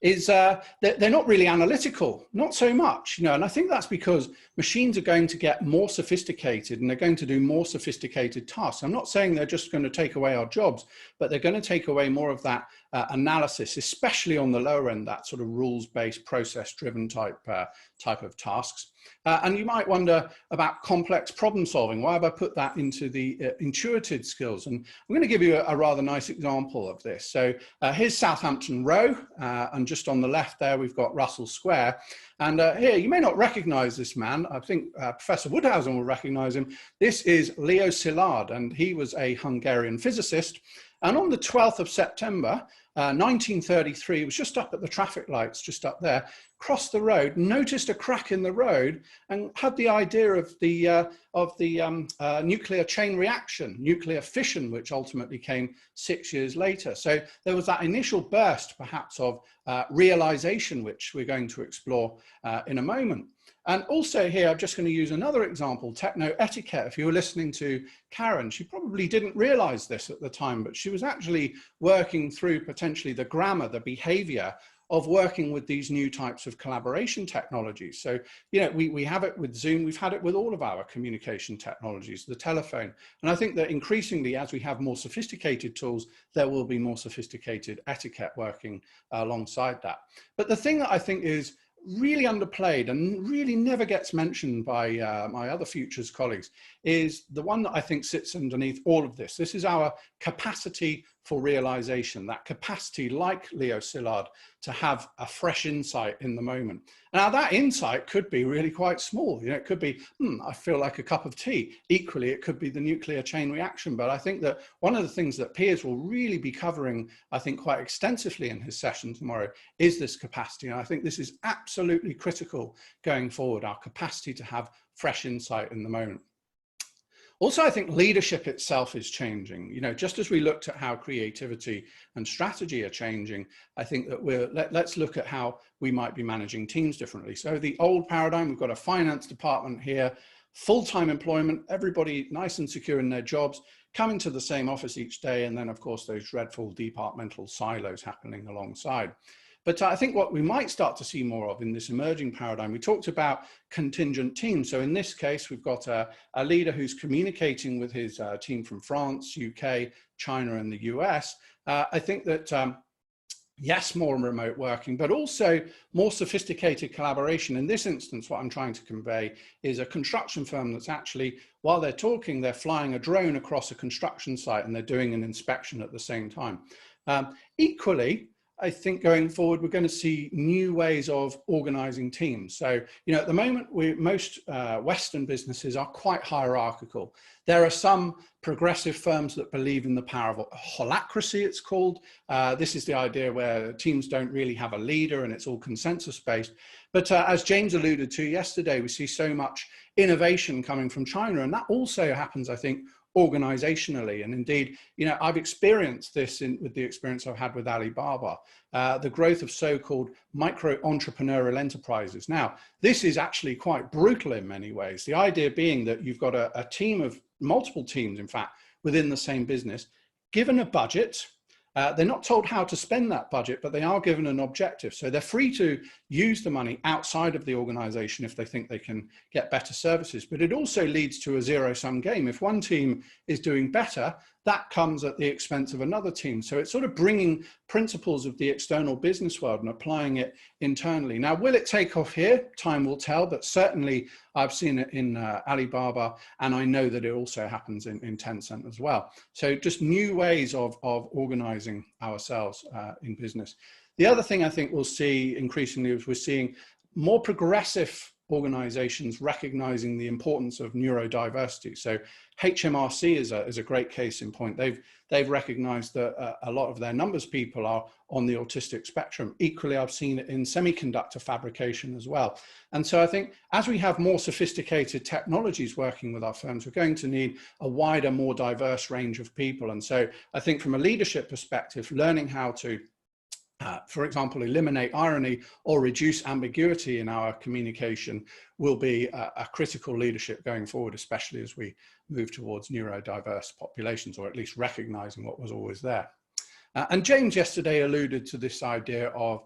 is they're not really analytical, not so much, and I think that's because machines are going to get more sophisticated and they're going to do more sophisticated tasks. I'm not saying they're just going to take away our jobs, but they're going to take away more of that analysis, especially on the lower end, that sort of rules-based, process-driven type of tasks. And you might wonder about complex problem solving. Why have I put that into the intuitive skills? And I'm going to give you a rather nice example of this. So here's Southampton Row, and just on the left there, we've got Russell Square. And here, you may not recognize this man. I think Professor Woodhausen will recognize him. This is Leo Szilard, and he was a Hungarian physicist. And on the 12th of September, 1933, was just up at the traffic lights, just up there, crossed the road, noticed a crack in the road, and had the idea of the nuclear chain reaction, nuclear fission, which ultimately came 6 years later. So there was that initial burst, perhaps, of realization, which we're going to explore in a moment. And also here, I'm just going to use another example, techno-etiquette. If you were listening to Karen, she probably didn't realize this at the time, but she was actually working through potentially the grammar, the behavior of working with these new types of collaboration technologies. So, we have it with Zoom, we've had it with all of our communication technologies, the telephone. And I think that increasingly, as we have more sophisticated tools, there will be more sophisticated etiquette working alongside that. But the thing that I think is really underplayed and really never gets mentioned by my other Futures colleagues is the one that I think sits underneath all of this. This is our capacity for realization, that capacity, like Leo Szilard, to have a fresh insight in the moment. Now that insight could be really quite small. It could be, I feel like a cup of tea. Equally, it could be the nuclear chain reaction. But I think that one of the things that Piers will really be covering, I think, quite extensively in his session tomorrow is this capacity. And I think this is absolutely critical going forward, our capacity to have fresh insight in the moment. Also, I think leadership itself is changing. Just as we looked at how creativity and strategy are changing, I think that let's look at how we might be managing teams differently. So the old paradigm, we've got a finance department here, full-time employment, everybody nice and secure in their jobs, coming to the same office each day, and then of course those dreadful departmental silos happening alongside. But I think what we might start to see more of in this emerging paradigm, we talked about contingent teams. So in this case, we've got a leader who's communicating with his team from France, UK, China, and the US. I think that, yes, more remote working, but also more sophisticated collaboration. In this instance, what I'm trying to convey is a construction firm that's actually, while they're talking, they're flying a drone across a construction site and they're doing an inspection at the same time. Equally, I think going forward, we're going to see new ways of organizing teams. So, at the moment, most Western businesses are quite hierarchical. There are some progressive firms that believe in the power of holacracy, it's called. This is the idea where teams don't really have a leader and it's all consensus-based. But as James alluded to yesterday, we see so much innovation coming from China, and that also happens, I think, organizationally. And indeed, I've experienced this with the experience I've had with Alibaba, the growth of so-called micro-entrepreneurial enterprises. Now, this is actually quite brutal in many ways. The idea being that you've got a team of multiple teams, in fact, within the same business, given a budget, They're not told how to spend that budget, but they are given an objective. So they're free to use the money outside of the organization if they think they can get better services. But it also leads to a zero-sum game. If one team is doing better, that comes at the expense of another team. So it's sort of bringing principles of the external business world and applying it internally. Now, will it take off here? Time will tell, but certainly I've seen it in Alibaba, and I know that it also happens in Tencent as well. So just new ways of organizing ourselves in business. The other thing I think we'll see increasingly is we're seeing more progressive organizations recognizing the importance of neurodiversity. So HMRC is a great case in point. They've recognized that a lot of their numbers people are on the autistic spectrum. Equally, I've seen it in semiconductor fabrication as well. And so I think as we have more sophisticated technologies working with our firms, we're going to need a wider, more diverse range of people. And so I think from a leadership perspective, learning how to for example, eliminate irony or reduce ambiguity in our communication will be a critical leadership going forward, especially as we move towards neurodiverse populations, or at least recognizing what was always there. And James yesterday alluded to this idea of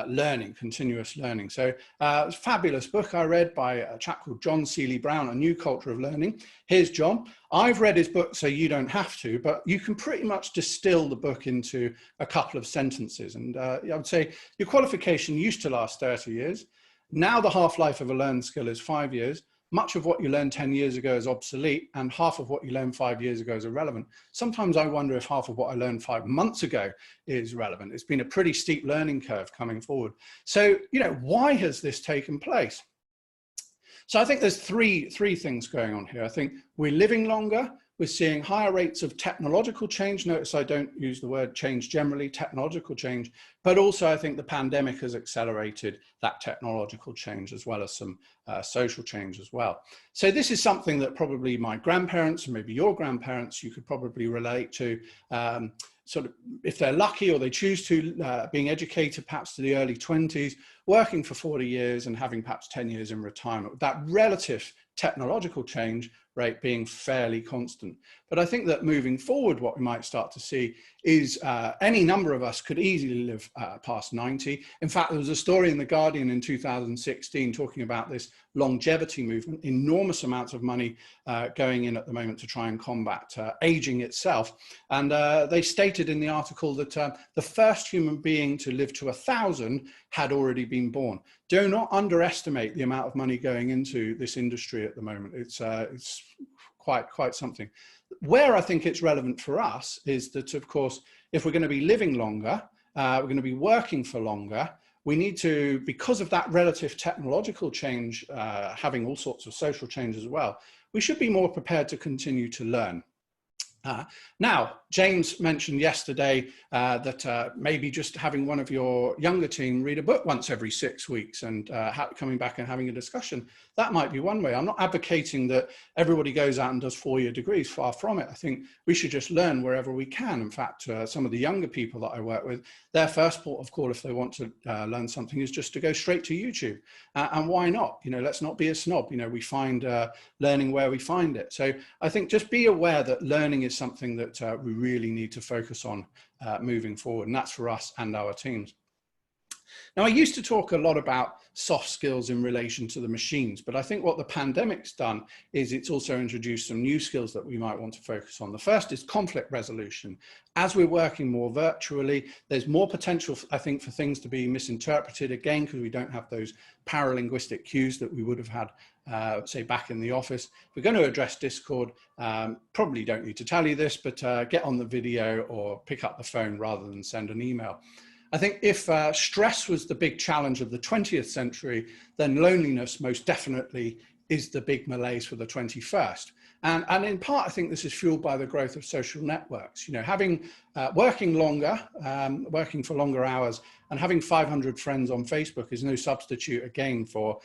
learning, continuous learning. So it's a fabulous book I read by a chap called John Seeley Brown, A New Culture of Learning. Here's John. I've read his book, so you don't have to, but you can pretty much distill the book into a couple of sentences. And I would say your qualification used to last 30 years. Now the half-life of a learned skill is 5 years. Much of what you learned 10 years ago is obsolete, and half of what you learned 5 years ago is irrelevant. Sometimes I wonder if half of what I learned 5 months ago is relevant. It's been a pretty steep learning curve coming forward. So, you know, why has this taken place? So I think there's three things going on here. I think we're living longer. We're seeing higher rates of technological change. Notice I don't use the word change generally, technological change, but also I think the pandemic has accelerated that technological change as well as some social change as well. So this is something that probably my grandparents and maybe your grandparents, you could probably relate to, sort of if they're lucky or they choose to, being educated perhaps to the early 20s, working for 40 years and having perhaps 10 years in retirement. That relative technological change rate being fairly constant. But I think that moving forward, what we might start to see is any number of us could easily live past 90. In fact, there was a story in The Guardian in 2016 talking about this longevity movement, enormous amounts of money going in at the moment to try and combat aging itself. And they stated in the article that the first human being to live to 1,000 had already been born. Do not underestimate the amount of money going into this industry at the moment. It's quite something. Where I think it's relevant for us is that, of course, if we're going to be living longer, we're going to be working for longer, we need to, because of that relative technological change, having all sorts of social change as well, we should be more prepared to continue to learn. Now, James mentioned yesterday that maybe just having one of your younger team read a book once every 6 weeks and coming back and having a discussion, that might be one way. I'm not advocating that everybody goes out and does 4-year degrees, far from it. I think we should just learn wherever we can. In fact, some of the younger people that I work with, their first port of call if they want to learn something is just to go straight to YouTube. And why not? You know, let's not be a snob. You know, we find learning where we find it. So I think just be aware that learning is something that we really need to focus on moving forward, and that's for us and our teams. Now, I used to talk a lot about soft skills in relation to the machines, but I think what the pandemic's done is it's also introduced some new skills that we might want to focus on. The first is conflict resolution. As we're working more virtually, there's more potential, I think, for things to be misinterpreted again, because we don't have those paralinguistic cues that we would have had say back in the office. If we're going to address Discord, probably don't need to tell you this, but get on the video or pick up the phone rather than send an email. I think if stress was the big challenge of the 20th century, then loneliness most definitely is the big malaise for the 21st. And in part, I think this is fueled by the growth of social networks. You know, having working longer, working for longer hours, and having 500 friends on Facebook is no substitute again for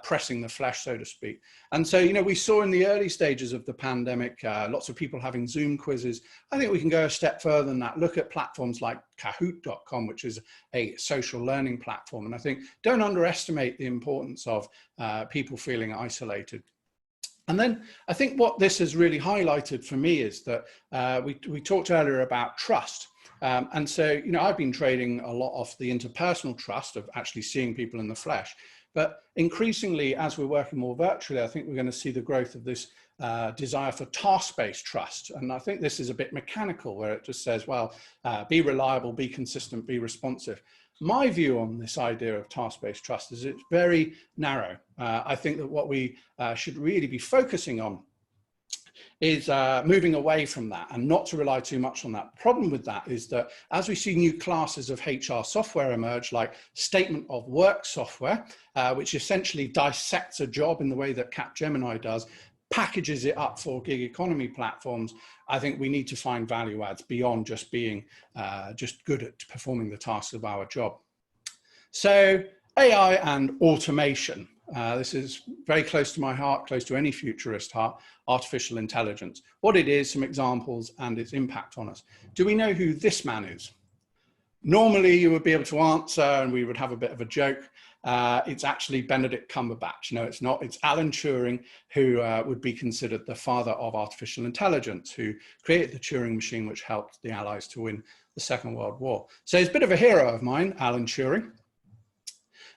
pressing the flesh, so to speak. And so, you know, we saw in the early stages of the pandemic, lots of people having Zoom quizzes. I think we can go a step further than that. Look at platforms like Kahoot.com, which is a social learning platform. And I think don't underestimate the importance of people feeling isolated. And then I think what this has really highlighted for me is that we talked earlier about trust. And so, you know, I've been trading a lot off the interpersonal trust of actually seeing people in the flesh. But increasingly, as we're working more virtually, I think we're going to see the growth of this desire for task-based trust. And I think this is a bit mechanical, where it just says, well, be reliable, be consistent, be responsive. My view on this idea of task-based trust is it's very narrow. I think that what we should really be focusing on is moving away from that and not to rely too much on that. The problem with that is that as we see new classes of HR software emerge, like statement of work software, which essentially dissects a job in the way that Capgemini does, packages it up for gig economy platforms, I think we need to find value adds beyond just being just good at performing the tasks of our job. So AI and automation. This is very close to my heart, close to any futurist heart, artificial intelligence. What it is, some examples, and its impact on us. Do we know who this man is? Normally you would be able to answer and we would have a bit of a joke. It's actually Benedict Cumberbatch. No, it's not. It's Alan Turing, who would be considered the father of artificial intelligence, who created the Turing machine, which helped the Allies to win the Second World War. So he's a bit of a hero of mine, Alan Turing.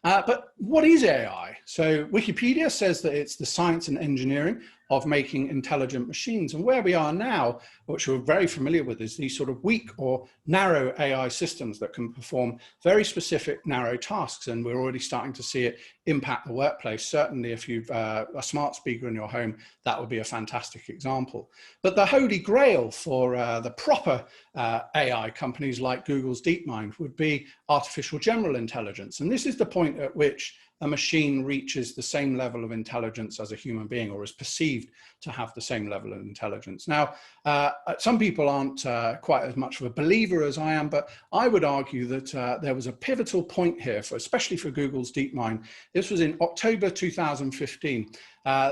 But what is AI? So Wikipedia says that it's the science and engineering of making intelligent machines. And where we are now, which we're very familiar with, is these sort of weak or narrow AI systems that can perform very specific narrow tasks. And we're already starting to see it impact the workplace. Certainly if you've a smart speaker in your home, that would be a fantastic example. But the holy grail for the proper AI companies like Google's DeepMind would be artificial general intelligence. And this is the point at which a machine reaches the same level of intelligence as a human being, or is perceived to have the same level of intelligence. Now, some people aren't quite as much of a believer as I am, but I would argue that there was a pivotal point here, especially for Google's DeepMind. This was in October 2015.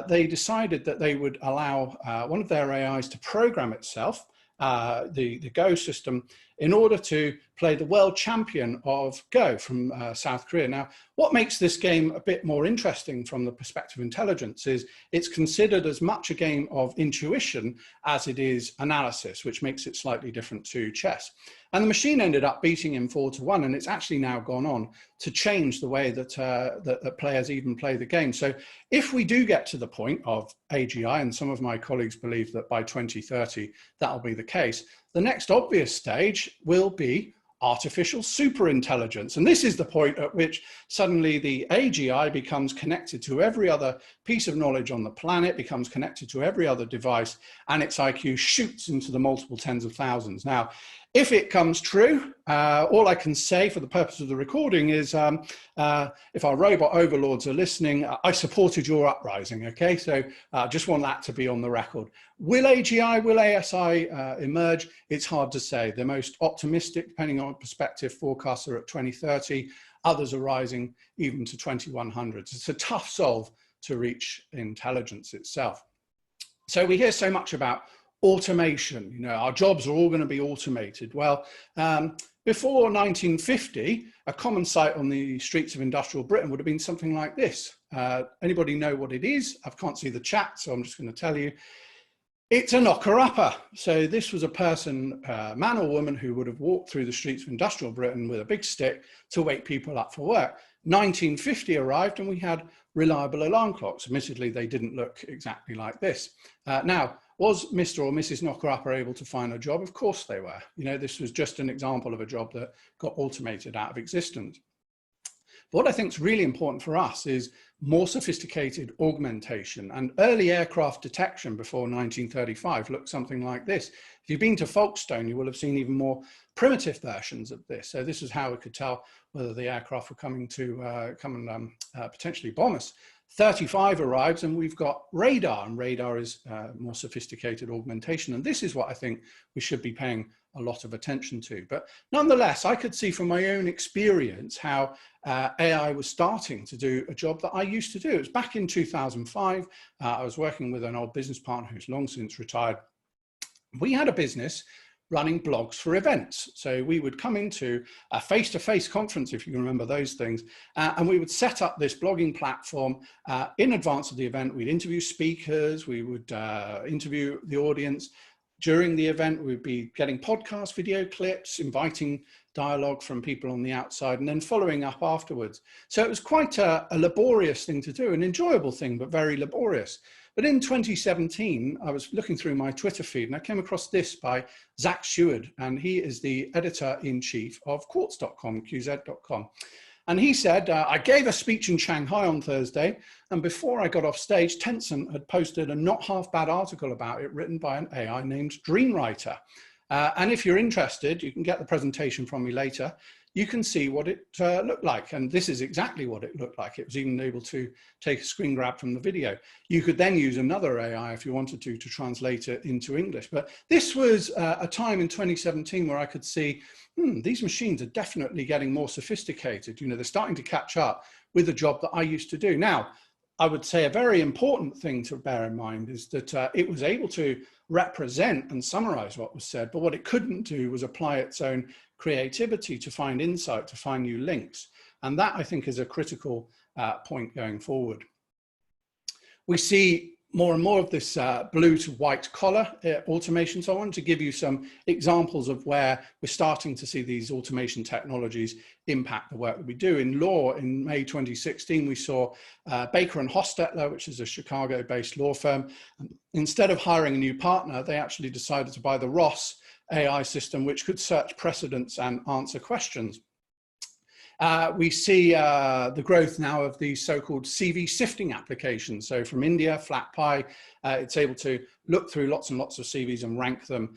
They decided that they would allow one of their AIs to program itself, the Go system, in order to play the world champion of Go from South Korea. Now, what makes this game a bit more interesting from the perspective of intelligence is it's considered as much a game of intuition as it is analysis, which makes it slightly different to chess. And the machine ended up beating him 4-1, and it's actually now gone on to change the way that, that players even play the game. So if we do get to the point of AGI, and some of my colleagues believe that by 2030 that'll be the case, the next obvious stage will be artificial superintelligence. And this is the point at which suddenly the AGI becomes connected to every other piece of knowledge on the planet, becomes connected to every other device, and its IQ shoots into the multiple tens of thousands. Now, if it comes true, all I can say for the purpose of the recording is if our robot overlords are listening, I supported your uprising, okay? So I just want that to be on the record. Will AGI, will ASI emerge? It's hard to say. The most optimistic, depending on perspective, forecasts are at 2030. Others are rising even to 2100. It's a tough solve to reach intelligence itself. So we hear so much about automation. You know, our jobs are all going to be automated. Well, before 1950, a common sight on the streets of industrial Britain would have been something like this. Anybody know what it is? I can't see the chat, so I'm just going to tell you. It's a knocker-upper. So this was a person, man or woman, who would have walked through the streets of industrial Britain with a big stick to wake people up for work. 1950 arrived and we had reliable alarm clocks. Admittedly, they didn't look exactly like this. Now, was Mr. or Mrs. Knocker-Upper able to find a job? Of course they were. You know, this was just an example of a job that got automated out of existence. But what I think is really important for us is more sophisticated augmentation, and early aircraft detection before 1935 looked something like this. If you've been to Folkestone, you will have seen even more primitive versions of this. So this is how we could tell whether the aircraft were coming to come and potentially bomb us. 35 arrives and we've got radar, and radar is more sophisticated augmentation. And this is what I think we should be paying a lot of attention to. But nonetheless, I could see from my own experience how AI was starting to do a job that I used to do. It was back in 2005. I was working with an old business partner who's long since retired. We had a business running blogs for events. So we would come into a face-to-face conference, if you can remember those things, and we would set up this blogging platform in advance of the event. We'd interview speakers, we would interview the audience, during the event. We'd be getting podcast video clips, inviting dialogue from people on the outside, and then following up afterwards. So it was quite a laborious thing to do, an enjoyable thing, but very laborious. But in 2017, I was looking through my Twitter feed and I came across this by Zach Stewart, and he is the editor-in-chief of Quartz.com, QZ.com. And he said, I gave a speech in Shanghai on Thursday, and before I got off stage, Tencent had posted a not half bad article about it written by an AI named Dreamwriter. And if you're interested, you can get the presentation from me later. You can see what it looked like. And this is exactly what it looked like. It was even able to take a screen grab from the video. You could then use another AI if you wanted to translate it into English. But this was a time in 2017 where I could see, these machines are definitely getting more sophisticated. You know, they're starting to catch up with the job that I used to do. Now, I would say a very important thing to bear in mind is that it was able to represent and summarize what was said, but what it couldn't do was apply its own creativity to find insight, to find new links. And that, I think, is a critical point going forward. We see more and more of this blue to white collar automation. So I wanted to give you some examples of where we're starting to see these automation technologies impact the work that we do. In law, in May 2016, we saw Baker and Hostetler, which is a Chicago-based law firm. Instead of hiring a new partner, they actually decided to buy the Ross AI system, which could search precedents and answer questions. We see the growth now of these so-called CV sifting applications. So from India, FlatPy, it's able to look through lots and lots of CVs and rank them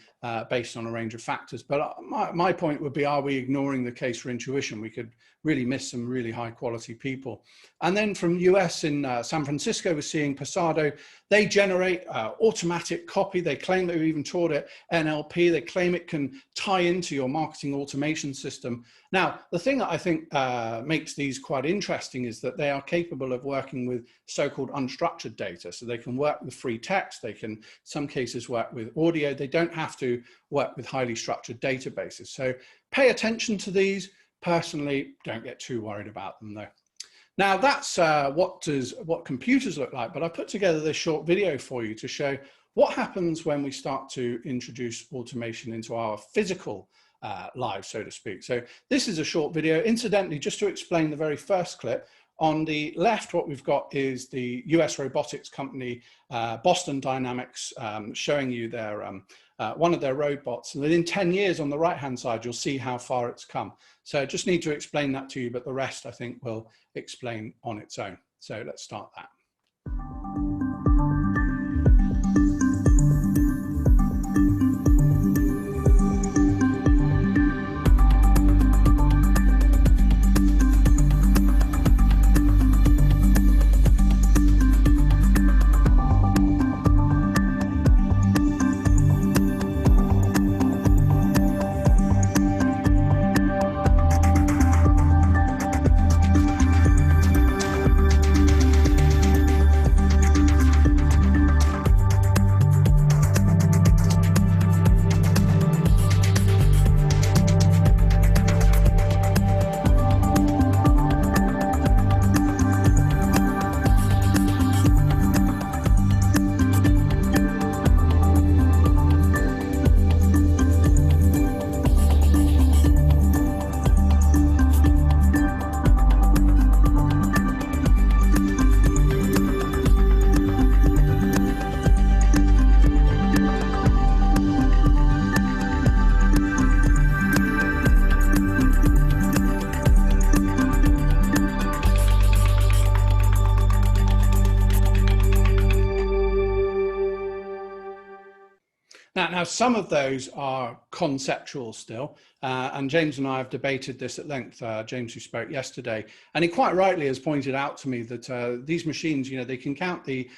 based on a range of factors. But my point would be, are we ignoring the case for intuition? We could really miss some really high quality people. And then from US in San Francisco, we're seeing Pasado. They generate automatic copy. They claim they've even taught it NLP. They claim it can tie into your marketing automation system. Now, the thing that I think makes these quite interesting is that they are capable of working with so-called unstructured data. So they can work with free text. They can, in some cases, work with audio. They don't have to work with highly structured databases. So pay attention to these. Personally, don't get too worried about them though. Now that's what computers look like, but I put together this short video for you to show what happens when we start to introduce automation into our physical lives, so to speak. So this is a short video. Incidentally, just to explain the very first clip, on the left, what we've got is the US robotics company, Boston Dynamics, showing you their one of their robots. And within 10 years on the right-hand side, you'll see how far it's come. So I just need to explain that to you, but the rest I think will explain on its own. So let's start that. Now, some of those are conceptual still, and James and I have debated this at length, James who spoke yesterday, and he quite rightly has pointed out to me that these machines, you know, they can count the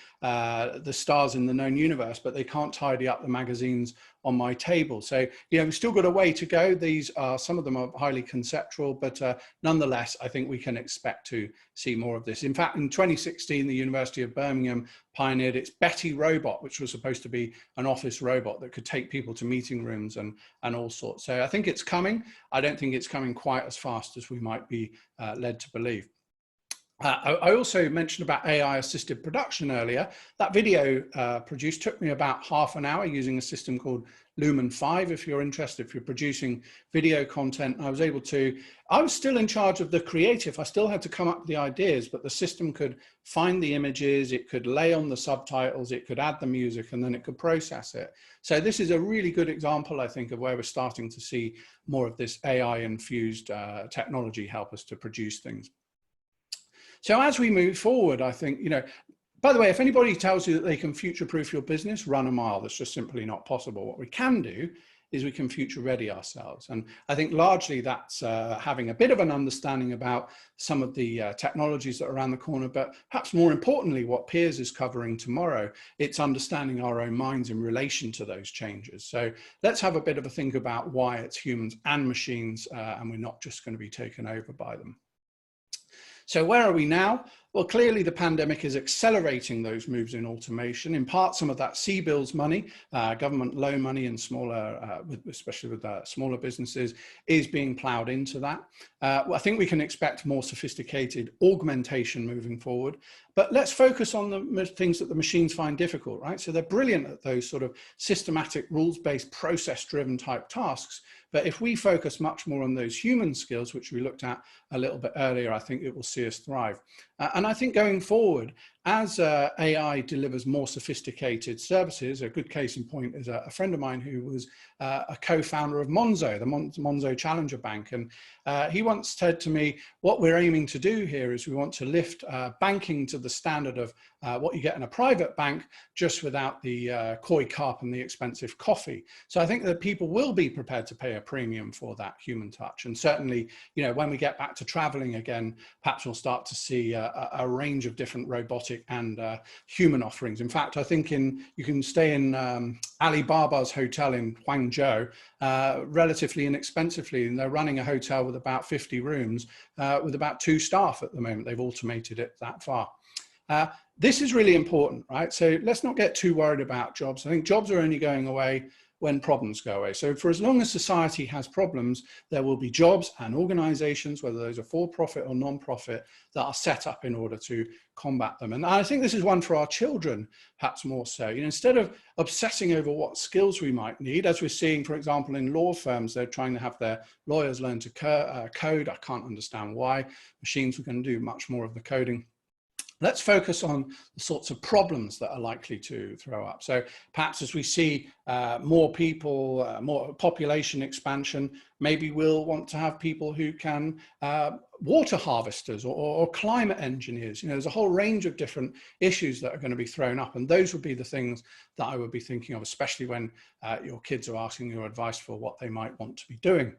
stars in the known universe, but they can't tidy up the magazines on my table. So, you know, we've still got a way to go. These are, some of them are highly conceptual, but nonetheless, I think we can expect to see more of this. In fact, in 2016, the University of Birmingham pioneered its Betty robot, which was supposed to be an office robot that could take people to meeting rooms and all sorts. So I think it's coming. I don't think it's coming quite as fast as we might be led to believe. I also mentioned about AI assisted production earlier. That video produced took me about half an hour using a system called Lumen 5. If you're interested, if you're producing video content, I was still in charge of the creative. I still had to come up with the ideas, but the system could find the images, it could lay on the subtitles, it could add the music, and then it could process it. So this is a really good example, I think, of where we're starting to see more of this AI infused technology help us to produce things. So as we move forward, I think, by the way, if anybody tells you that they can future-proof your business, run a mile. That's just simply not possible. What we can do is we can future-ready ourselves. And I think largely that's having a bit of an understanding about some of the technologies that are around the corner, but perhaps more importantly, what Piers is covering tomorrow, it's understanding our own minds in relation to those changes. So let's have a bit of a think about why it's humans and machines, and we're not just going to be taken over by them. So where are we now? Well, clearly the pandemic is accelerating those moves in automation. In part, some of that CBILS money, government loan money and smaller, especially with smaller businesses, is being ploughed into that. I think we can expect more sophisticated augmentation moving forward, but let's focus on the things that the machines find difficult, right? So they're brilliant at those sort of systematic, rules-based, process-driven type tasks. But if we focus much more on those human skills, which we looked at a little bit earlier, I think it will see us thrive. And I think going forward, as AI delivers more sophisticated services, a good case in point is a friend of mine who was a co-founder of Monzo, the Monzo Challenger Bank. And he once said to me, what we're aiming to do here is we want to lift banking to the standard of what you get in a private bank, just without the koi carp and the expensive coffee. So I think that people will be prepared to pay a premium for that human touch. And certainly, when we get back to traveling again, perhaps we'll start to see a range of different robotic and human offerings. In fact, I think you can stay in Alibaba's hotel in Guangzhou relatively inexpensively, and they're running a hotel with about 50 rooms with about 2 staff at the moment. They've automated it that far. This is really important, right? So let's not get too worried about jobs. I think jobs are only going away when problems go away. So for as long as society has problems, there will be jobs and organizations, whether those are for-profit or non-profit, that are set up in order to combat them. And I think this is one for our children, perhaps more so. Instead of obsessing over what skills we might need, as we're seeing, for example, in law firms, they're trying to have their lawyers learn to code. I can't understand why. Machines are going to do much more of the coding. Let's focus on the sorts of problems that are likely to throw up. So perhaps as we see more people, more population expansion, maybe we'll want to have people who can water harvesters or climate engineers. There's a whole range of different issues that are going to be thrown up, and those would be the things that I would be thinking of, especially when your kids are asking your advice for what they might want to be doing.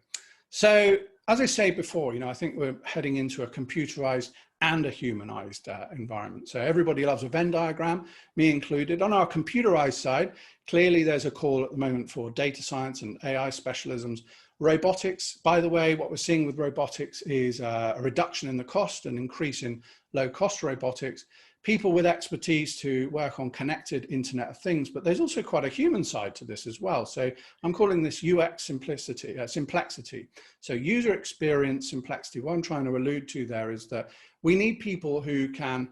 So as I say before, I think we're heading into a computerized and a humanized environment. So everybody loves a Venn diagram, me included. On our computerized side, clearly there's a call at the moment for data science and AI specialisms. Robotics, by the way, what we're seeing with robotics is a reduction in the cost, an increase in low-cost robotics. People with expertise to work on connected Internet of Things, but there's also quite a human side to this as well. So I'm calling this UX simplexity. So user experience simplexity. What I'm trying to allude to there is that we need people who can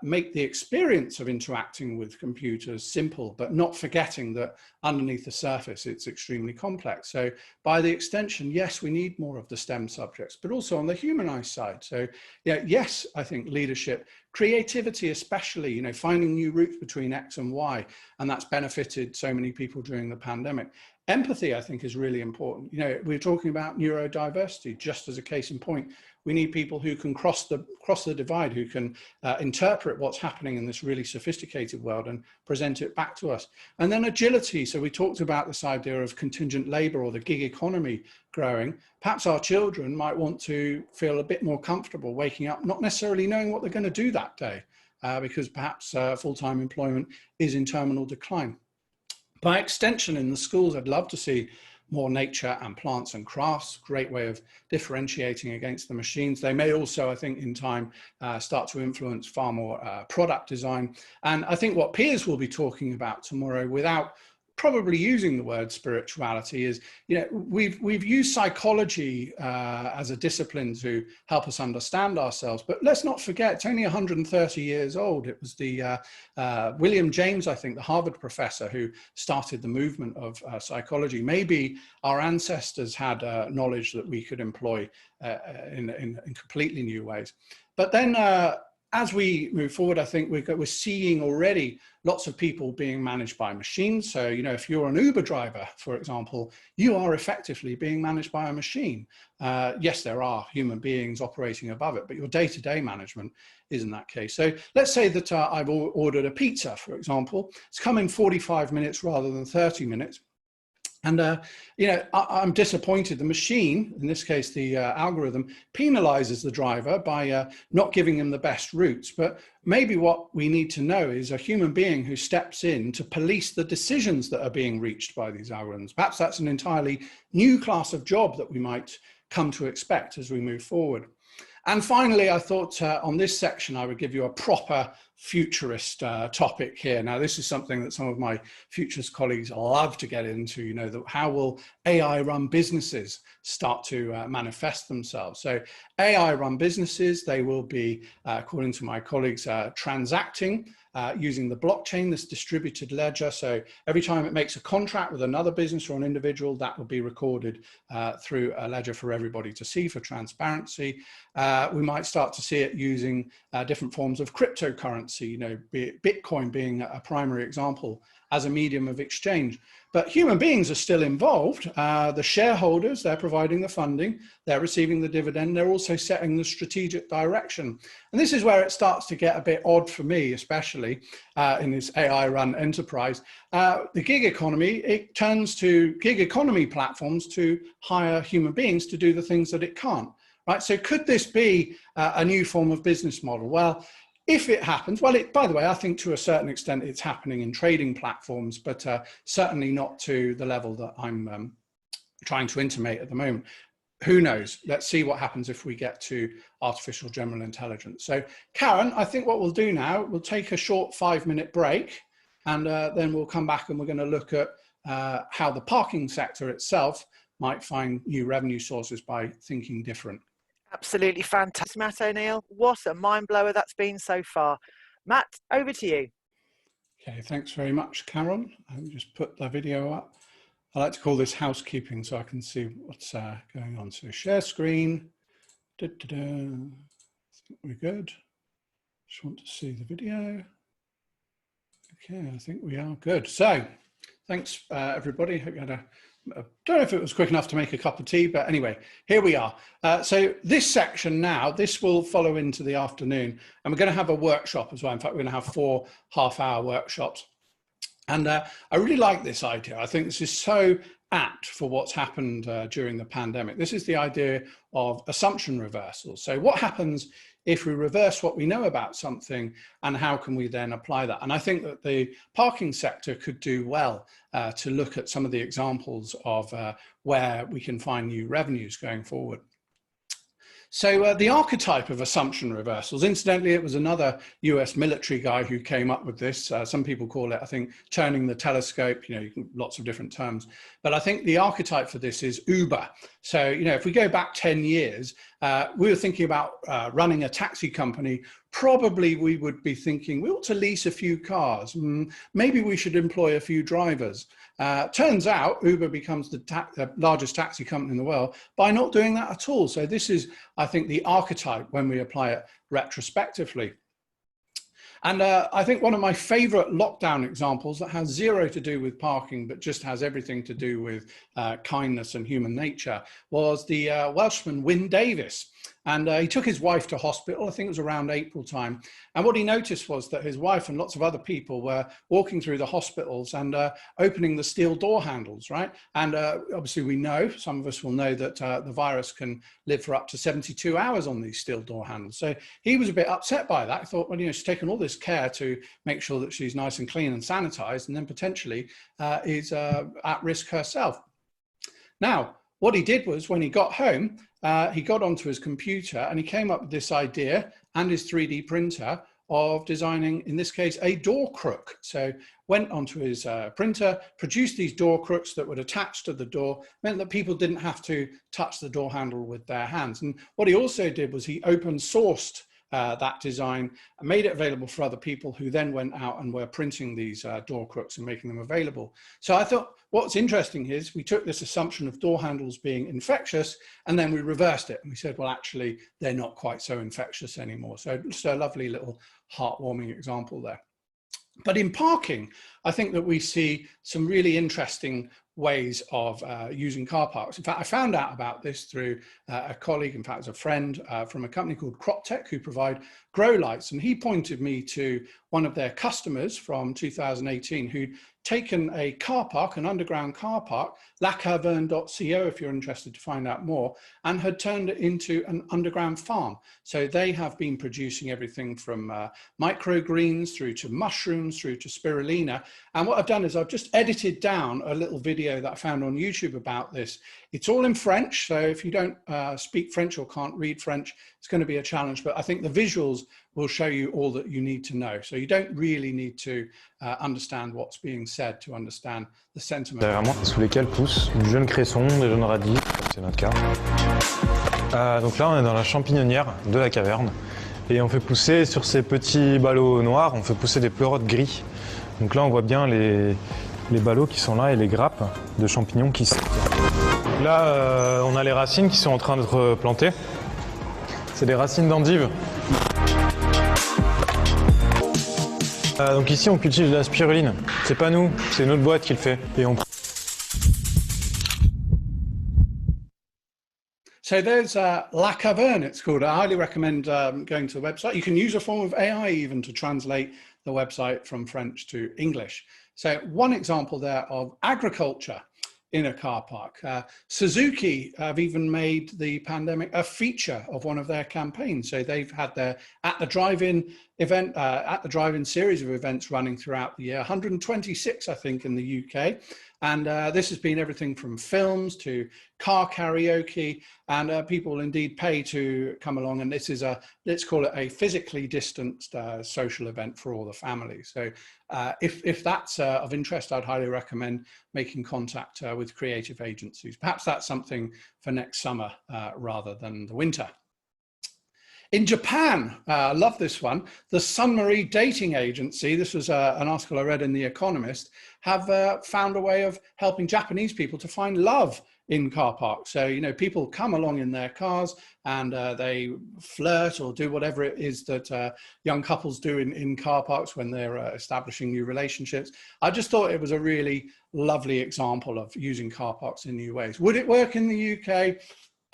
make the experience of interacting with computers simple, but not forgetting that underneath the surface, it's extremely complex. So by the extension, yes, we need more of the STEM subjects, but also on the humanized side. So yeah, yes, I think leadership, creativity, especially, finding new routes between X and Y, and that's benefited so many people during the pandemic. Empathy, I think, is really important. We're talking about neurodiversity, just as a case in point. We need people who can cross the divide, who can interpret what's happening in this really sophisticated world and present it back to us. And then agility. So we talked about this idea of contingent labor or the gig economy growing. Perhaps our children might want to feel a bit more comfortable waking up, not necessarily knowing what they're going to do that day, because perhaps full-time employment is in terminal decline. By extension, in the schools, I'd love to see more nature and plants and crafts, great way of differentiating against the machines. They may also, I think, in time, start to influence far more product design. And I think what Piers will be talking about tomorrow, without probably using the word spirituality is, you know, we've used psychology as a discipline to help us understand ourselves, but let's not forget it's only 130 years old. It was the William James, I think, the Harvard professor, who started the movement of psychology. Maybe our ancestors had knowledge that we could employ in completely new ways. But then as we move forward, I think we're seeing already lots of people being managed by machines. So, you know, if you're an Uber driver, for example, you are effectively being managed by a machine. Yes, there are human beings operating above it, but your day-to-day management isn't that case. So let's say that I've ordered a pizza, for example. It's come in 45 minutes rather than 30 minutes. And, you know, I'm disappointed. The machine, in this case, the algorithm, penalizes the driver by not giving him the best routes. But maybe what we need to know is a human being who steps in to police the decisions that are being reached by these algorithms. Perhaps that's an entirely new class of job that we might come to expect as we move forward. And finally, I thought on this section, I would give you a proper futurist topic here. Now, this is something that some of my futurist colleagues love to get into, you know, how will AI run businesses start to manifest themselves? So AI run businesses, they will be, according to my colleagues, transacting using the blockchain, this distributed ledger. So every time it makes a contract with another business or an individual, that will be recorded through a ledger for everybody to see for transparency. We might start to see it using different forms of cryptocurrency, you know, Bitcoin being a primary example as a medium of exchange. But human beings are still involved. The shareholders, they're providing the funding, they're receiving the dividend, they're also setting the strategic direction. And this is where it starts to get a bit odd for me, especially in this AI run enterprise. The gig economy, it turns to gig economy platforms to hire human beings to do the things that it can't, right? So could this be a new form of business model? Well, if it happens, well, by the way, I think to a certain extent it's happening in trading platforms, but certainly not to the level that I'm trying to intimate at the moment. Who knows? Let's see what happens if we get to artificial general intelligence. So, Karen, I think what we'll do now, we'll take a short 5-minute break, and then we'll come back and we're going to look at how the parking sector itself might find new revenue sources by thinking different. Absolutely fantastic, Matt O'Neill. What a mind blower that's been so far. Matt, over to you. Okay, thanks very much, Karen. I'll just put the video up. I like to call this housekeeping so I can see what's going on. So share screen. I think we're good. Just want to see the video. Okay, I think we are good. So thanks, everybody. Hope you had I don't know if it was quick enough to make a cup of tea, but anyway, here we are. So this section now, this will follow into the afternoon, and we're going to have a workshop as well. In fact, we're going to have 4 half-hour workshops. And I really like this idea. I think this is so apt for what's happened during the pandemic. This is the idea of assumption reversal. So what happens if we reverse what we know about something, and how can we then apply that? And I think that the parking sector could do well to look at some of the examples of where we can find new revenues going forward. So the archetype of assumption reversals, incidentally, it was another US military guy who came up with this. Some people call it, I think, turning the telescope, you know, lots of different terms. But I think the archetype for this is Uber. So, you know, if we go back 10 years, we were thinking about running a taxi company. Probably we would be thinking we ought to lease a few cars. Maybe we should employ a few drivers. Turns out Uber becomes the largest taxi company in the world by not doing that at all. So this is, I think, the archetype when we apply it retrospectively. And I think one of my favorite lockdown examples that has zero to do with parking, but just has everything to do with kindness and human nature, was the Welshman Wyn Davies. And he took his wife to hospital, I think it was around April time. And what he noticed was that his wife and lots of other people were walking through the hospitals and opening the steel door handles, right? And obviously we know, some of us will know that the virus can live for up to 72 hours on these steel door handles. So he was a bit upset by that. He thought, well, you know, she's taken all this care to make sure that she's nice and clean and sanitized, and then potentially is at risk herself. Now, what he did was when he got home, he got onto his computer and he came up with this idea and his 3D printer of designing, in this case, a door crook. So went onto his printer, produced these door crooks that would attach to the door, meant that people didn't have to touch the door handle with their hands. And what he also did was he open sourced that design and made it available for other people who then went out and were printing these door crooks and making them available. So I thought what's interesting is we took this assumption of door handles being infectious and then we reversed it and we said, well, actually, they're not quite so infectious anymore. So just a lovely little heartwarming example there. But in parking, I think that we see some really interesting ways of using car parks. In fact, I found out about this through a colleague, in fact, as a friend from a company called CropTech who provide grow lights. And he pointed me to one of their customers from 2018 who'd taken a car park, an underground car park, lacaverne.co if you're interested to find out more, and had turned it into an underground farm. So they have been producing everything from microgreens through to mushrooms, through to spirulina. And what I've done is I've just edited down a little video that I found on YouTube about this. It's all in French, so if you don't speak French or can't read French, it's going to be a challenge, but I think the visuals will show you all that you need to know. So you don't really need to understand what's being said to understand the sentiment. Derrière moi, sous lesquels poussent du jeune cresson, des jeunes radis, c'est notre cas. Donc là, on est dans la champignonnière de la caverne et on fait pousser sur ces petits ballots noirs, on fait pousser des pleurotes gris. Donc là, on voit bien les ballots qui sont là et les grappes de champignons qui sortent. Là, on a les racines qui sont en train d'être plantées. C'est des racines d'endive. Donc ici, on cultive de la spiruline. C'est pas nous, c'est une autre boîte qui le fait. Et on... So there's La Caverne, it's called. I highly recommend going to the website. You can use a form of AI even to translate the website from French to English. So one example there of agriculture in a car park. Suzuki have even made the pandemic a feature of one of their campaigns. So they've had their at the drive-in event, at the drive-in series of events running throughout the year, 126, I think, in the UK. And this has been everything from films to car karaoke, and people will indeed pay to come along. And this is let's call it a physically distanced social event for all the families. So if that's of interest, I'd highly recommend making contact with creative agencies. Perhaps that's something for next summer rather than the winter. In Japan, I love this one, the Sunmarie dating agency, this was an article I read in The Economist, have found a way of helping Japanese people to find love in car parks. So, you know, people come along in their cars and they flirt or do whatever it is that young couples do in car parks when they're establishing new relationships. I just thought it was a really lovely example of using car parks in new ways. Would it work in the UK?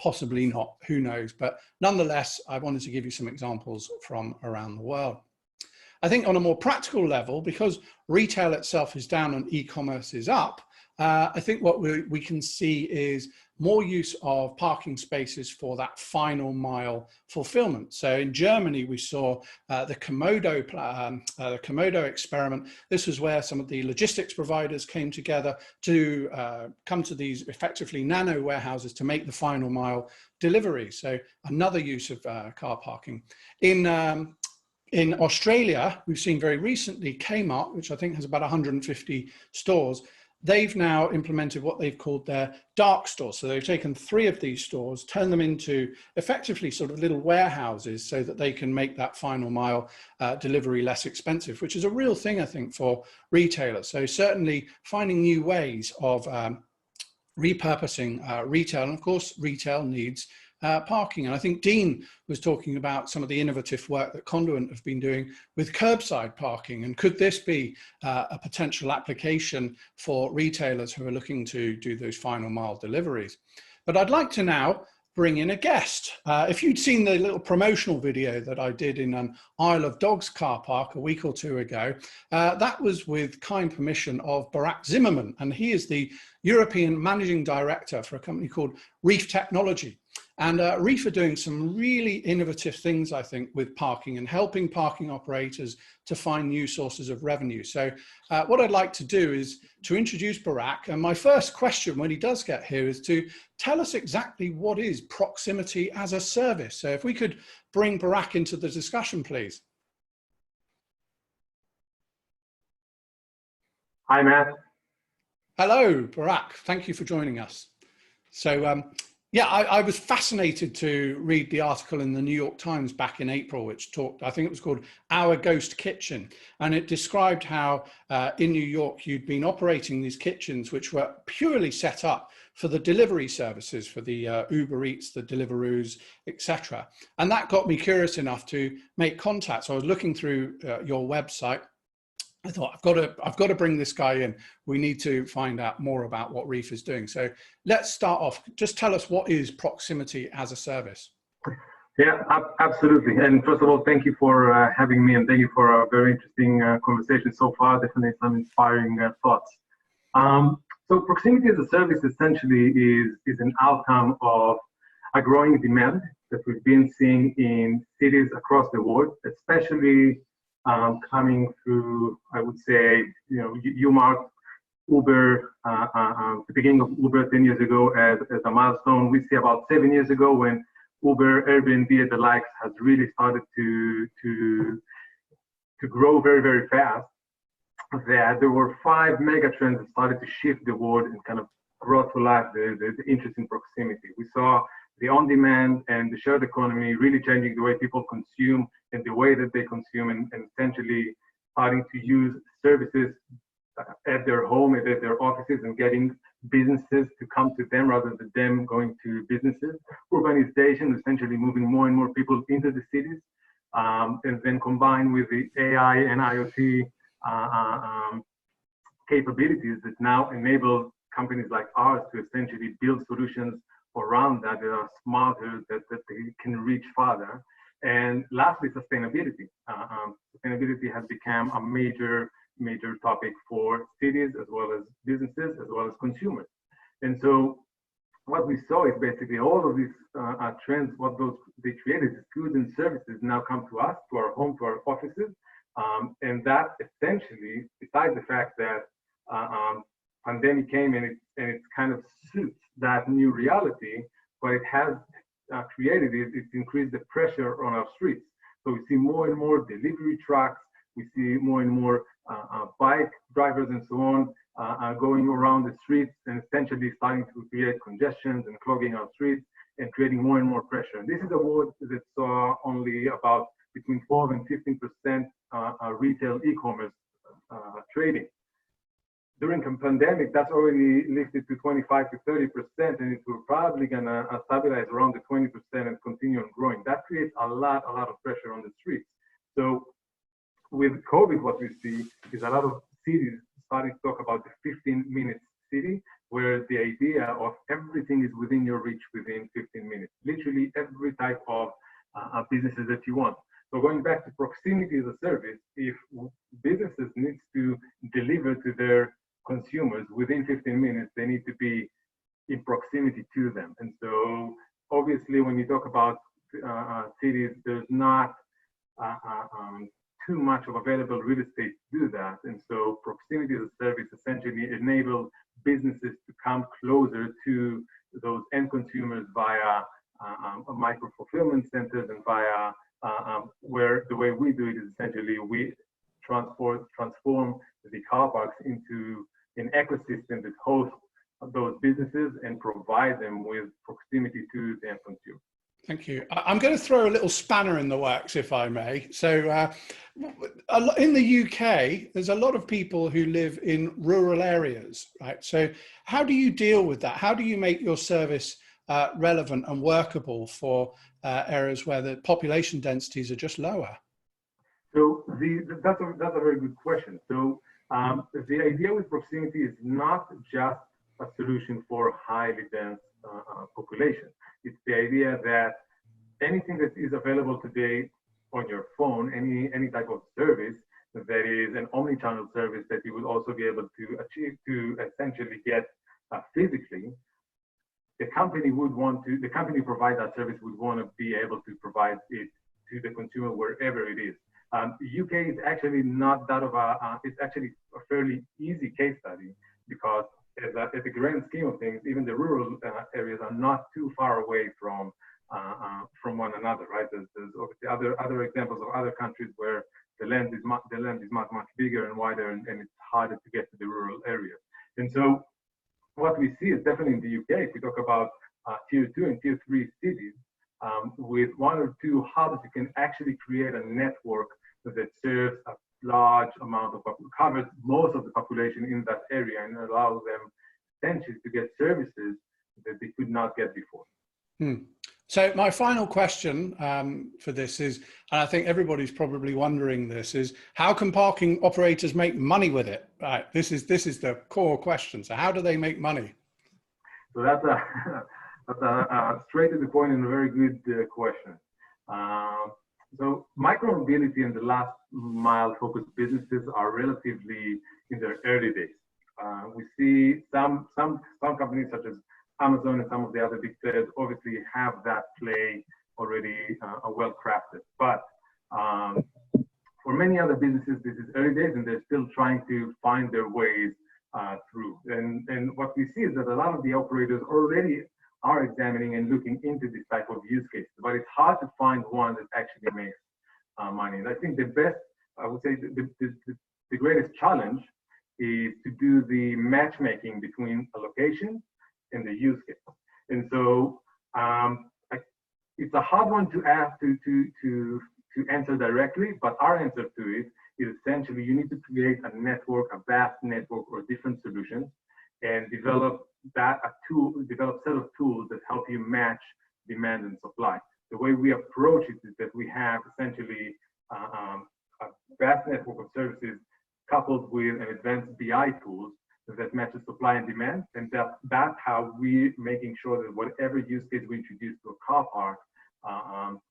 Possibly not, who knows? But nonetheless, I wanted to give you some examples from around the world. I think on a more practical level, because retail itself is down and e-commerce is up, I think what we can see is more use of parking spaces for that final mile fulfillment. So in Germany, we saw the Komodo experiment. This was where some of the logistics providers came together to come to these effectively nano warehouses to make the final mile delivery. So another use of car parking. In Australia, we've seen very recently Kmart, which I think has about 150 stores. They've now implemented what they've called their dark stores. So they've taken 3 of these stores, turned them into effectively sort of little warehouses so that they can make that final mile delivery less expensive, which is a real thing, I think, for retailers. So certainly finding new ways of repurposing retail. And of course, retail needs parking. And I think Dean was talking about some of the innovative work that Conduent have been doing with curbside parking. And could this be a potential application for retailers who are looking to do those final mile deliveries? But I'd like to now bring in a guest. If you'd seen the little promotional video that I did in an Isle of Dogs car park a week or 2 ago, that was with kind permission of Barak Zimmerman. And he is the European Managing Director for a company called Reef Technology. And Reef are doing some really innovative things, I think, with parking and helping parking operators to find new sources of revenue. So what I'd like to do is to introduce Barak. And my first question when he does get here is to tell us exactly what is proximity as a service. So if we could bring Barak into the discussion, please. Hi, Matt. Hello, Barak. Thank you for joining us. So, yeah, I was fascinated to read the article in the New York Times back in April, which talked, I think it was called Our Ghost Kitchen. And it described how in New York, you'd been operating these kitchens, which were purely set up for the delivery services, for the Uber Eats, the Deliveroos, etc. And that got me curious enough to make contact. So I was looking through your website. I thought, I've got to bring this guy in. We need to find out more about what Reef is doing. So let's start off. Just tell us, what is proximity as a service? Yeah, absolutely. And first of all, thank you for having me, and thank you for a very interesting conversation so far. Definitely some inspiring thoughts. So proximity as a service essentially is an outcome of a growing demand that we've been seeing in cities across the world, especially coming through, I would say, you marked Uber, the beginning of Uber 10 years ago as a milestone. We see about 7 years ago when Uber, Airbnb, and the likes has really started to grow very, very fast, that there were 5 mega trends that started to shift the world and kind of brought to life the interest in proximity. We saw the on-demand and the shared economy really changing the way people consume and the way that they consume, and essentially starting to use services at their home and at their offices, and getting businesses to come to them rather than them going to businesses. Urbanization, essentially moving more and more people into the cities, and then combined with the AI and IoT capabilities that now enable companies like ours to essentially build solutions around that are smarter, that they can reach farther. And lastly, sustainability. Sustainability has become a major topic for cities as well as businesses as well as consumers. And so what we saw is basically all of these trends, what they created is goods and services now come to us, to our home, to our offices. And that essentially, besides the fact that pandemic came and it kind of suits that new reality, what it has created is it's increased the pressure on our streets. So we see more and more delivery trucks, we see more and more bike drivers and so on going around the streets and essentially starting to create congestions and clogging our streets and creating more and more pressure. And this is a world that saw only about between 12 and 15% retail e-commerce trading. During the pandemic, that's already lifted to 25 to 30%, and it will probably gonna stabilize around the 20% and continue on growing. That creates a lot of pressure on the streets. So with COVID, what we see is a lot of cities starting to talk about the 15-minute city, where the idea of everything is within your reach within 15 minutes, literally every type of businesses that you want. So going back to proximity as a service, if businesses need to deliver to their consumers within 15 minutes, they need to be in proximity to them. And so obviously when you talk about cities, there's not too much of available real estate to do that. And so proximity as a service essentially enables businesses to come closer to those end consumers via micro fulfillment centers and via where the way we do it is essentially we transform the car parks into an ecosystem that hosts those businesses and provide them with proximity to the end consumer. Thank you. I'm going to throw a little spanner in the works, if I may. So in the UK, there's a lot of people who live in rural areas, right? So how do you deal with that? How do you make your service relevant and workable for areas where the population densities are just lower? So that's a very good question. So the idea with proximity is not just a solution for highly dense population. It's the idea that anything that is available today on your phone, any type of service that is an omni-channel service that you will also be able to achieve to essentially get physically, the company provide that service would want to be able to provide it to the consumer wherever it is. The UK is actually not that of it's actually a fairly easy case study because at the grand scheme of things, even the rural areas are not too far away from one another, right? There's obviously other examples of other countries where the land is much bigger and wider, and it's harder to get to the rural areas. And so what we see is definitely in the UK, if we talk about tier 2 and tier 3 cities, with 1 or 2 hubs, you can actually create a network that serves a large amount of, covers most of the population in that area, and allows them essentially to get services that they could not get before. So my final question for this is, and I think everybody's probably wondering this, is how can parking operators make money with it? Right, this is the core question. So how do they make money? So that's a straight to the point and a very good question. So micromobility and the last mile focused businesses are relatively in their early days. We see some companies such as Amazon and some of the other big players obviously have that play already well crafted. But for many other businesses, this is early days and they're still trying to find their ways through. And what we see is that a lot of the operators already are examining and looking into this type of use cases, but it's hard to find one that actually makes money. And I think the best, I would say the greatest challenge is to do the matchmaking between a location and the use case. And so it's a hard one to ask to answer directly, but our answer to it is essentially you need to create a network, a vast network or different solutions, and develop set of tools that help you match demand and supply. The way we approach it is that we have essentially a vast network of services coupled with an advanced BI tools that matches supply and demand, and that's how we're making sure that whatever use case we introduce to a car park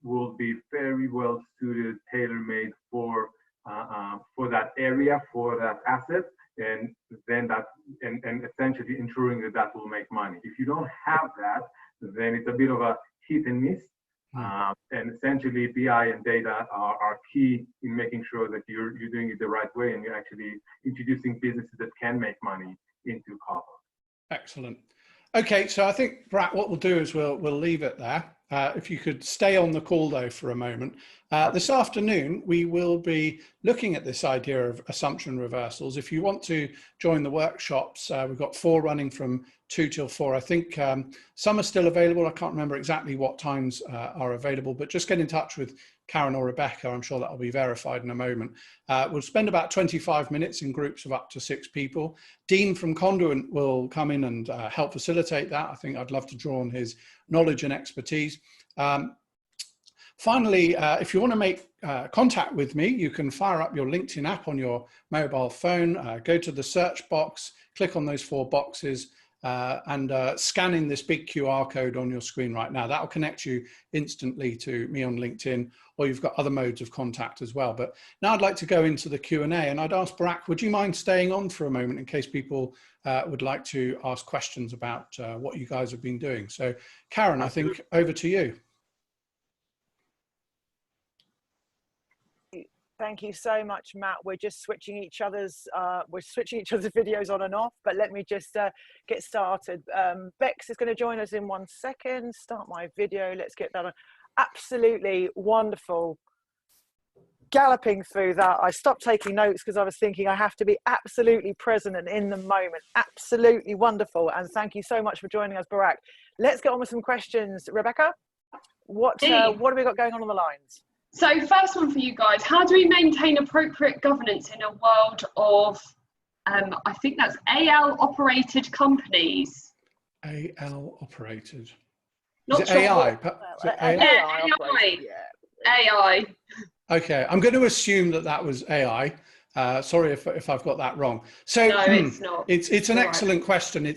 will be very well suited, tailor-made for that area, for that asset, and then and essentially ensuring that that will make money. If you don't have that, then it's a bit of a hit and miss. And essentially BI and data are key in making sure that you're doing it the right way and you're actually introducing businesses that can make money into car parks. Excellent. Okay, so I think, Brat, what we'll do is we'll leave it there. If you could stay on the call though for a moment. This afternoon, we will be looking at this idea of assumption reversals. If you want to join the workshops, we've got 4 running from 2 till 4. I think some are still available. I can't remember exactly what times are available, but just get in touch with Karen or Rebecca. I'm sure that will be verified in a moment. We'll spend about 25 minutes in groups of up to 6 people. Dean from Conduent will come in and help facilitate that. I think I'd love to draw on his knowledge and expertise. Finally, if you want to make contact with me, you can fire up your LinkedIn app on your mobile phone, go to the search box, click on those 4 boxes, and scan in this big QR code on your screen right now. That will connect you instantly to me on LinkedIn, or you've got other modes of contact as well. But now I'd like to go into the Q&A, and I'd ask Barak, would you mind staying on for a moment in case people would like to ask questions about what you guys have been doing? So Karen, I think over to you. Thank you so much, Matt. We're just switching each other's videos on and off, but let me just get started. Bex is going to join us in 1 second. Start my video. Let's get that on. Absolutely wonderful. Galloping through that, I stopped taking notes because I was thinking I have to be absolutely present and in the moment. Absolutely wonderful, and thank you so much for joining us, Barak. Let's get on with some questions. Rebecca, what have we got going on the lines? So first one for you guys, how do we maintain appropriate governance in a world of, I think that's AL operated companies? AL operated. Not is it sure AI? AI. AI. Okay, I'm going to assume that was AI. Sorry if I've got that wrong. So no, it's not. It's an excellent question.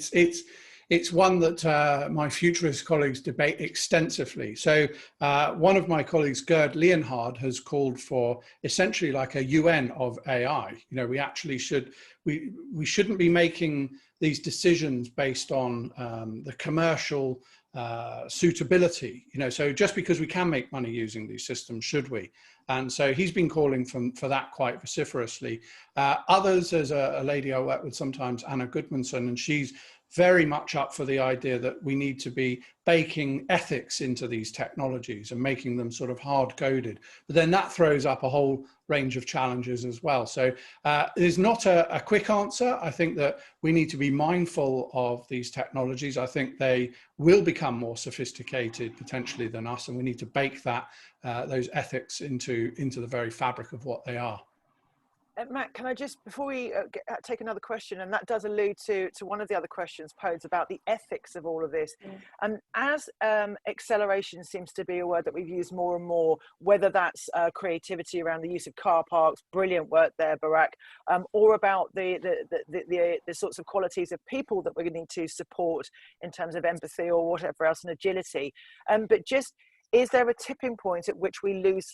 It's one that my futurist colleagues debate extensively. So one of my colleagues, Gerd Leonhard, has called for essentially like a UN of AI. You know, we actually we shouldn't be making these decisions based on the commercial suitability. You know, so just because we can make money using these systems, should we? And so he's been calling for that quite vociferously. Others, there's a lady I work with sometimes, Anna Goodmanson, and she's very much up for the idea that we need to be baking ethics into these technologies and making them sort of hard coded. But then that throws up a whole range of challenges as well. So there's not a quick answer. I think that we need to be mindful of these technologies. I think they will become more sophisticated potentially than us, and we need to bake that those ethics into the very fabric of what they are. Matt, can I just, before we take another question, and that does allude to one of the other questions posed about the ethics of all of this. And as acceleration seems to be a word that we've used more and more, whether that's creativity around the use of car parks, brilliant work there, Barak, or about the sorts of qualities of people that we need to support in terms of empathy or whatever else, and agility. But just, is there a tipping point at which we lose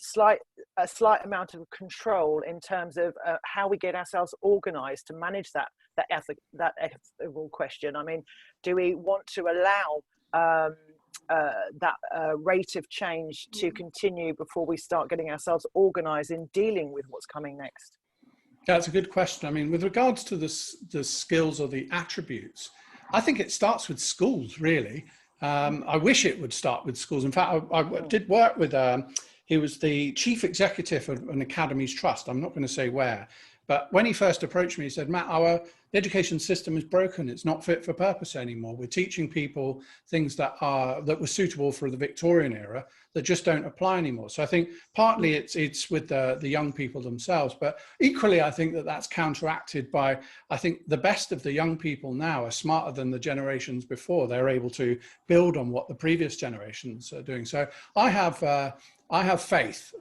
a slight amount of control in terms of how we get ourselves organised to manage that ethical question? I mean, do we want to allow that rate of change to continue before we start getting ourselves organised in dealing with what's coming next? That's a good question. I mean, with regards to the skills or the attributes, I think it starts with schools, really. I wish it would start with schools. In fact, I did work with, he was the chief executive of an academies trust. I'm not going to say where, but when he first approached me, he said, Matt, our education system is broken. It's not fit for purpose anymore. We're teaching people things that were suitable for the Victorian era that just don't apply anymore. So I think partly it's with the young people themselves, but equally, I think that that's counteracted by, I think the best of the young people now are smarter than the generations before. They're able to build on what the previous generations are doing. So I have faith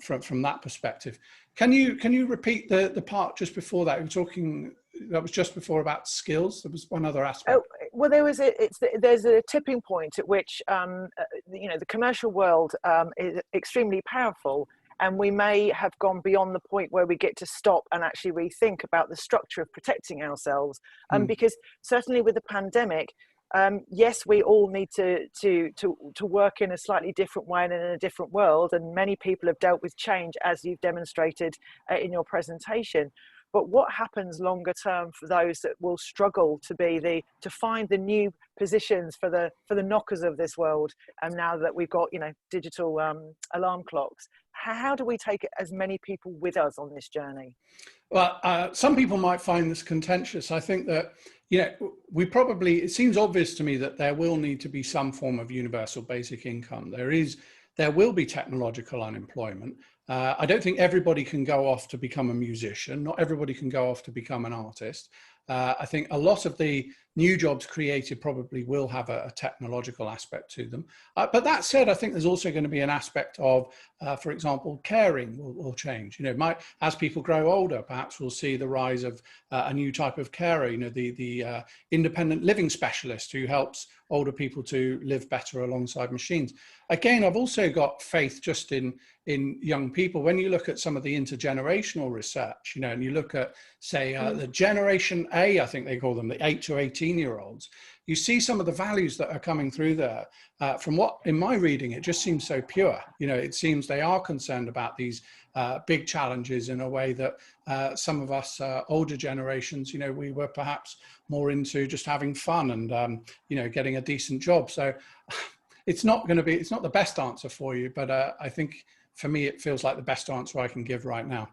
from that perspective. Can you repeat the part just before that? You were talking, that was just before, about skills. There was one other aspect. Oh, well, there's a tipping point at which the commercial world is extremely powerful, and we may have gone beyond the point where we get to stop and actually rethink about the structure of protecting ourselves. Because certainly with the pandemic, yes, we all need to work in a slightly different way and in a different world, and many people have dealt with change, as you've demonstrated in your presentation. But what happens longer term for those that will struggle to find the new positions for the knockers of this world? And now that we've got digital alarm clocks, how do we take as many people with us on this journey? Well, some people might find this contentious. I think that it seems obvious to me that there will need to be some form of universal basic income. There will be technological unemployment. I don't think everybody can go off to become a musician. Not everybody can go off to become an artist. I think a lot of the new jobs created probably will have a technological aspect to them. But that said, I think there's also going to be an aspect of, for example, caring will change. As people grow older, perhaps we'll see the rise of a new type of carer, the independent living specialist who helps older people to live better alongside machines. Again, I've also got faith just in young people. When you look at some of the intergenerational research, and you look at, say, the Generation A, I think they call them, the 8 to 18-year-olds, you see some of the values that are coming through there. From what, in my reading, it just seems so pure. It seems they are concerned about these big challenges in a way that some of us older generations, we were perhaps more into just having fun and, getting a decent job. So it's not the best answer for you, but I think for me, it feels like the best answer I can give right now.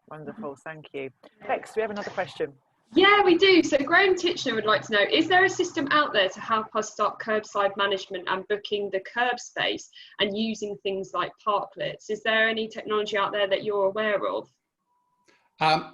Wonderful, thank you. Bex, do we have another question? Yeah, we do. So Graham Titchener would like to know, is there a system out there to help us start curbside management and booking the curb space and using things like parklets? Is there any technology out there that you're aware of? I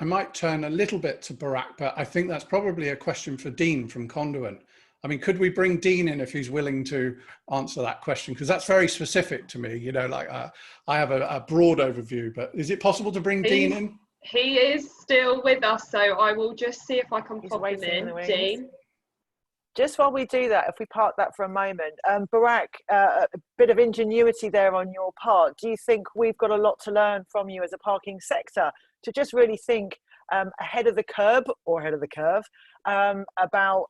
might turn a little bit to Barak, but I think that's probably a question for Dean from Conduent. I mean, could we bring Dean in if he's willing to answer that question? Because that's very specific to me. I have a broad overview, but is it possible to bring Dean in? He is still with us, so I will just see if I can pop him in. Dean? Just while we do that, if we park that for a moment, Barak, a bit of ingenuity there on your part. Do you think we've got a lot to learn from you as a parking sector to just really think ahead of the curve about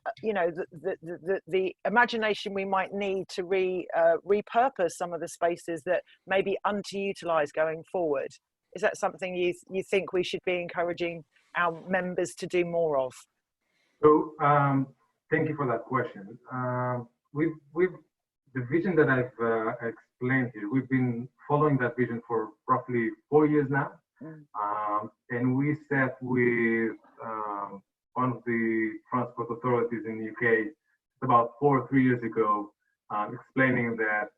the imagination we might need to repurpose some of the spaces that may be underutilized going forward? Is that something you think we should be encouraging our members to do more of? So thank you for that question. The vision that I've explained here, we've been following that vision for roughly 4 years now. And we sat with one of the transport authorities in the UK about 3 years ago, explaining that,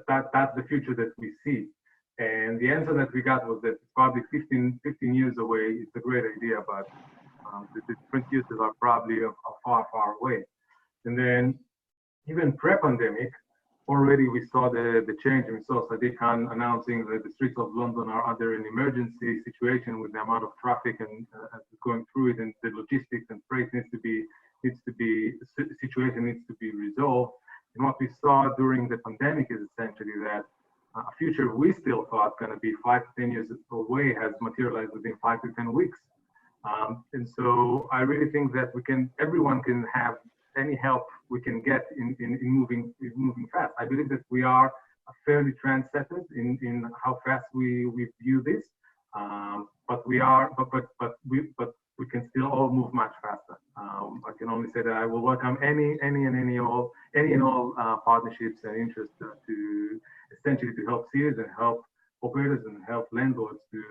that's the future that we see. And the answer that we got was that it's probably 15 years away. It's a great idea, but the different uses are probably far, far away. And then even pre-pandemic, already we saw the change. We saw Sadiq Khan announcing that the streets of London are under an emergency situation with the amount of traffic and going through it, and the logistics and freight the situation needs to be resolved. And what we saw during the pandemic is essentially that a future we still thought going to be 5 to 10 years away has materialized within 5 to 10 weeks. And so I really think that everyone can have any help we can get in moving fast. I believe that we are fairly trendsetters in how fast we view this, but we can still all move much faster. I can only say that I will welcome any and all partnerships and interests to essentially to help cities and help operators and help landlords to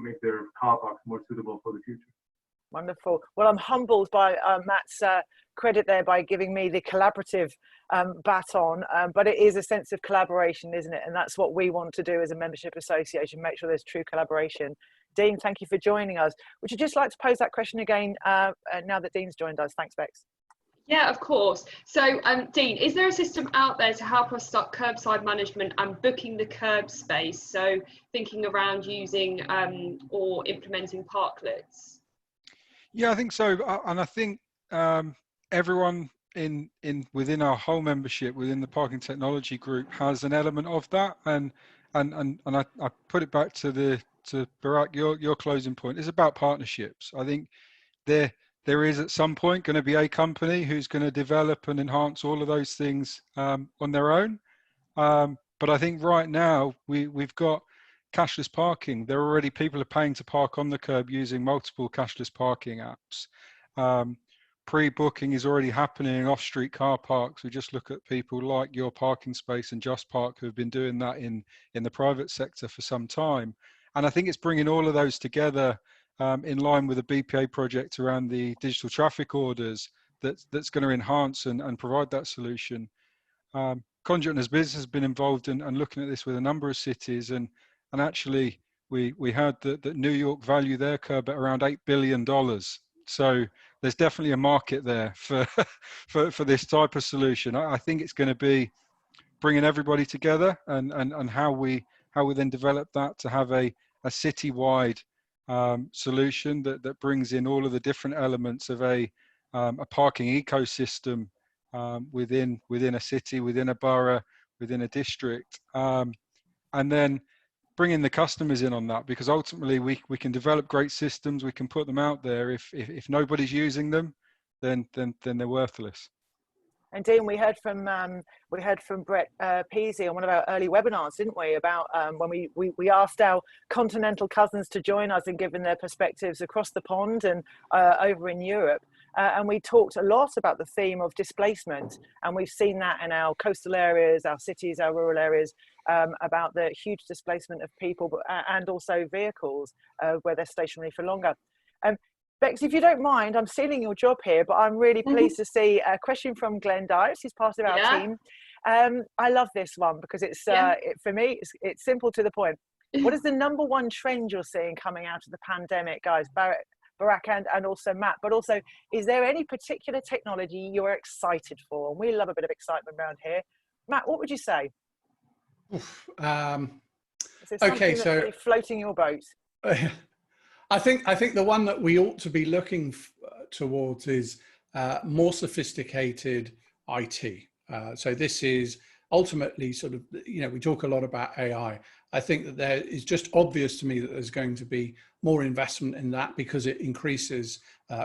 make their car parks more suitable for the future. Wonderful. Well, I'm humbled by Matt's credit there by giving me the collaborative baton, but it is a sense of collaboration, isn't it? And that's what we want to do as a membership association, make sure there's true collaboration. Dean, thank you for joining us. Would you just like to pose that question again now that Dean's joined us? Thanks, Bex. Yeah, of course. So, Dean, is there a system out there to help us start curbside management and booking the curb space? So thinking around using or implementing parklets? Yeah, I think so, and I think everyone within our whole membership, within the parking technology group, has an element of that. And I put it back to Barak, your closing point. It's about partnerships. I think there is at some point going to be a company who's going to develop and enhance all of those things on their own. But I think right now we've got cashless parking. There are already people are paying to park on the curb using multiple cashless parking apps. Pre-booking is already happening in off-street car parks. We just look at people like Your Parking Space and Just Park who have been doing that in the private sector for some time. And I think it's bringing all of those together in line with a BPA project around the digital traffic orders that's going to enhance and provide that solution. Conduit and as business has been involved in looking at this with a number of cities, and actually we heard that New York value their curb at around $8 billion. So there's definitely a market there for this type of solution. I think it's going to be bringing everybody together and how we then develop that to have a citywide solution that brings in all of the different elements of a parking ecosystem within a city, within a borough, within a district, and then bringing the customers in on that, because ultimately we can develop great systems, we can put them out there. If nobody's using them, then they're worthless. And Dean, we heard from Brett Peasy on one of our early webinars, didn't we, about when we asked our continental cousins to join us and given their perspectives across the pond and over in Europe. And we talked a lot about the theme of displacement, and we've seen that in our coastal areas, our cities, our rural areas, about the huge displacement of people and also vehicles where they're stationary for longer. Bex, if you don't mind, I'm stealing your job here, but I'm really pleased to see a question from Glenn Dives, who's part of our team. I love this one because it's for me, it's simple to the point. What is the #1 trend you're seeing coming out of the pandemic, guys? Barak and also Matt, but also, is there any particular technology you're excited for? And we love a bit of excitement around here. Matt, what would you say? Okay, so really floating your boat. I think the one that we ought to be looking towards is more sophisticated IT. So this is ultimately sort of, we talk a lot about AI. I think that there is just obvious to me that there's going to be more investment in that because it increases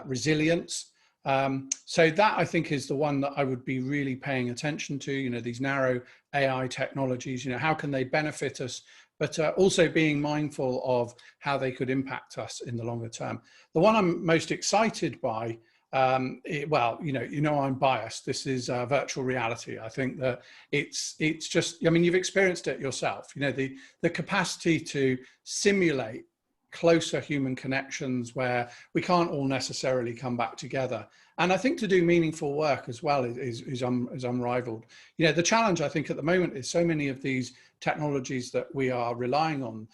resilience. So that I think is the one that I would be really paying attention to, these narrow AI technologies, how can they benefit us, but also being mindful of how they could impact us in the longer term. The one I'm most excited by well, I'm biased. This is virtual reality. I think that it's just, I mean, you've experienced it yourself, the capacity to simulate closer human connections where we can't all necessarily come back together. And I think to do meaningful work as well is unrivaled. The challenge I think at the moment is so many of these technologies that we are relying on,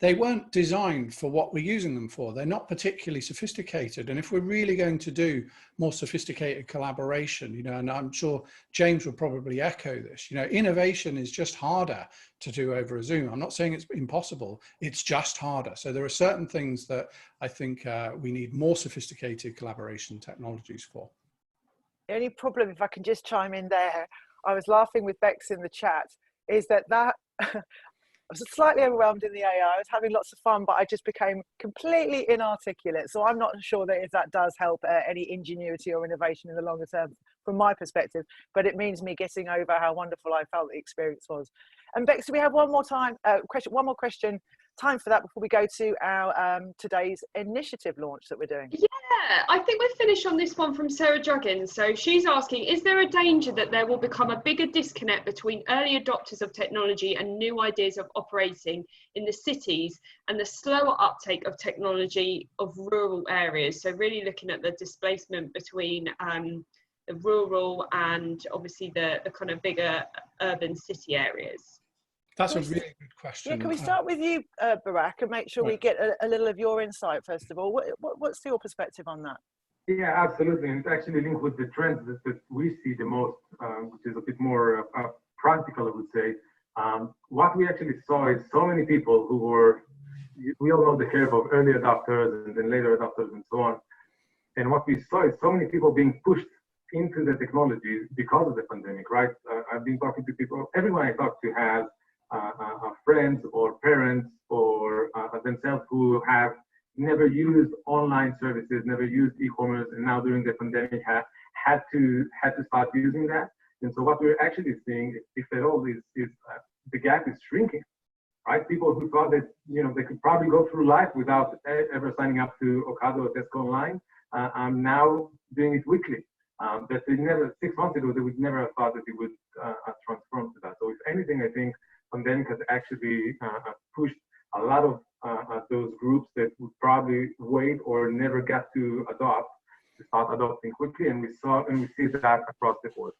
they weren't designed for what we're using them for. They're not particularly sophisticated. And if we're really going to do more sophisticated collaboration, and I'm sure James would probably echo this, innovation is just harder to do over a Zoom. I'm not saying it's impossible, it's just harder. So there are certain things that I think we need more sophisticated collaboration technologies for. The only problem, if I can just chime in there, I was laughing with Bex in the chat, is that I was slightly overwhelmed in the AI. I was having lots of fun, but I just became completely inarticulate. So I'm not sure that if that does help any ingenuity or innovation in the longer term from my perspective, but it means me getting over how wonderful I felt the experience was. And Bex, do we have one more question, time for that before we go to our today's initiative launch that we're doing? Yeah, I think we've finished on this one from Sarah Juggins. So she's asking, is there a danger that there will become a bigger disconnect between early adopters of technology and new ideas of operating in the cities and the slower uptake of technology of rural areas? So really looking at the displacement between the rural and obviously the kind of bigger urban city areas. That's a really good question. Yeah, can we start with you, Barak, and make sure we get a little of your insight first of all? What's your perspective on that? Yeah, absolutely. And it's actually linked with the trends that we see the most, which is a bit more practical, I would say. What we actually saw is so many people who were, we all know the curve of early adopters and then later adopters and so on. And what we saw is so many people being pushed into the technology because of the pandemic, right? I've been talking to people, everyone I talk to has friends or parents or themselves who have never used online services, never used e-commerce, and now during the pandemic had to start using that. And so what we're actually seeing, if at all, is the gap is shrinking, right? People who thought that they could probably go through life without ever signing up to Ocado or Tesco Online, now doing it weekly. That they never, 6 months ago, they would never have thought that it would transform to that. So if anything, I think pandemic has actually pushed a lot of those groups that would probably wait or never get to adopt to start adopting quickly, and we see that across the board.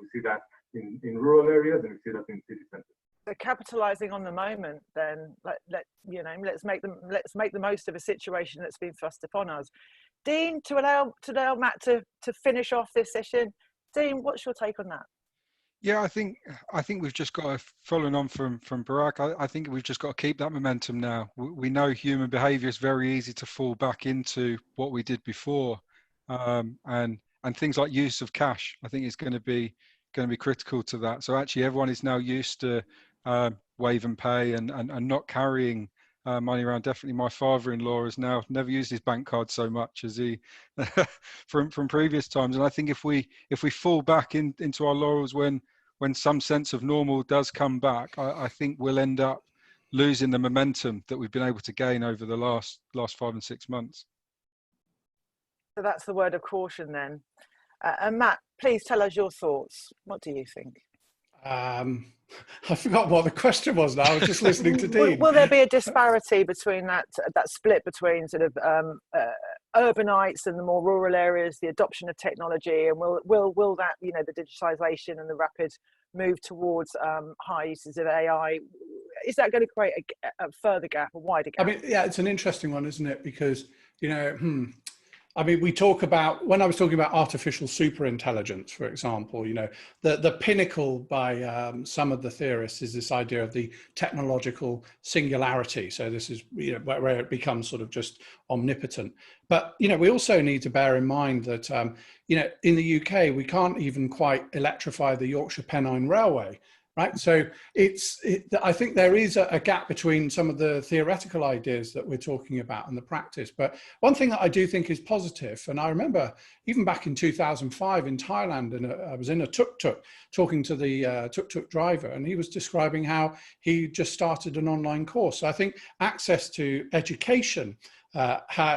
We see that in rural areas, and we see that in city centers. So capitalizing on the moment, then let's make the most of a situation that's been thrust upon us. Dean, to allow Matt to finish off this session. Dean, what's your take on that? Yeah, I think we've just got to, following on from Barak, I think we've just got to keep that momentum now. We know human behaviour is very easy to fall back into what we did before, and things like use of cash, I think is going to be critical to that. So actually, everyone is now used to wave and pay and not carrying money around. Definitely, my father-in-law has now never used his bank card so much as he from previous times. And I think if we fall back into our laurels when some sense of normal does come back, I think we'll end up losing the momentum that we've been able to gain over the last 5 and 6 months. So that's the word of caution then. And Matt, please tell us your thoughts. What do you think? I forgot what the question was now. I was just listening to Dean. Will there be a disparity between that split between sort of urbanites and the more rural areas, the adoption of technology, and will that, the digitization and the rapid move towards high uses of AI, is that going to create a further gap, a wider gap? I mean, yeah, it's an interesting one, isn't it? Because, I mean, we talk about, when I was talking about artificial superintelligence, for example, the pinnacle by some of the theorists is this idea of the technological singularity. So this is, where it becomes sort of just omnipotent. But, we also need to bear in mind that, in the UK, we can't even quite electrify the Yorkshire Pennine Railway. Right, so I think there is a gap between some of the theoretical ideas that we're talking about and the practice. But one thing that I do think is positive, and I remember even back in 2005 in Thailand, and I was in a tuk-tuk talking to the tuk-tuk driver, and he was describing how he just started an online course. So I think access to education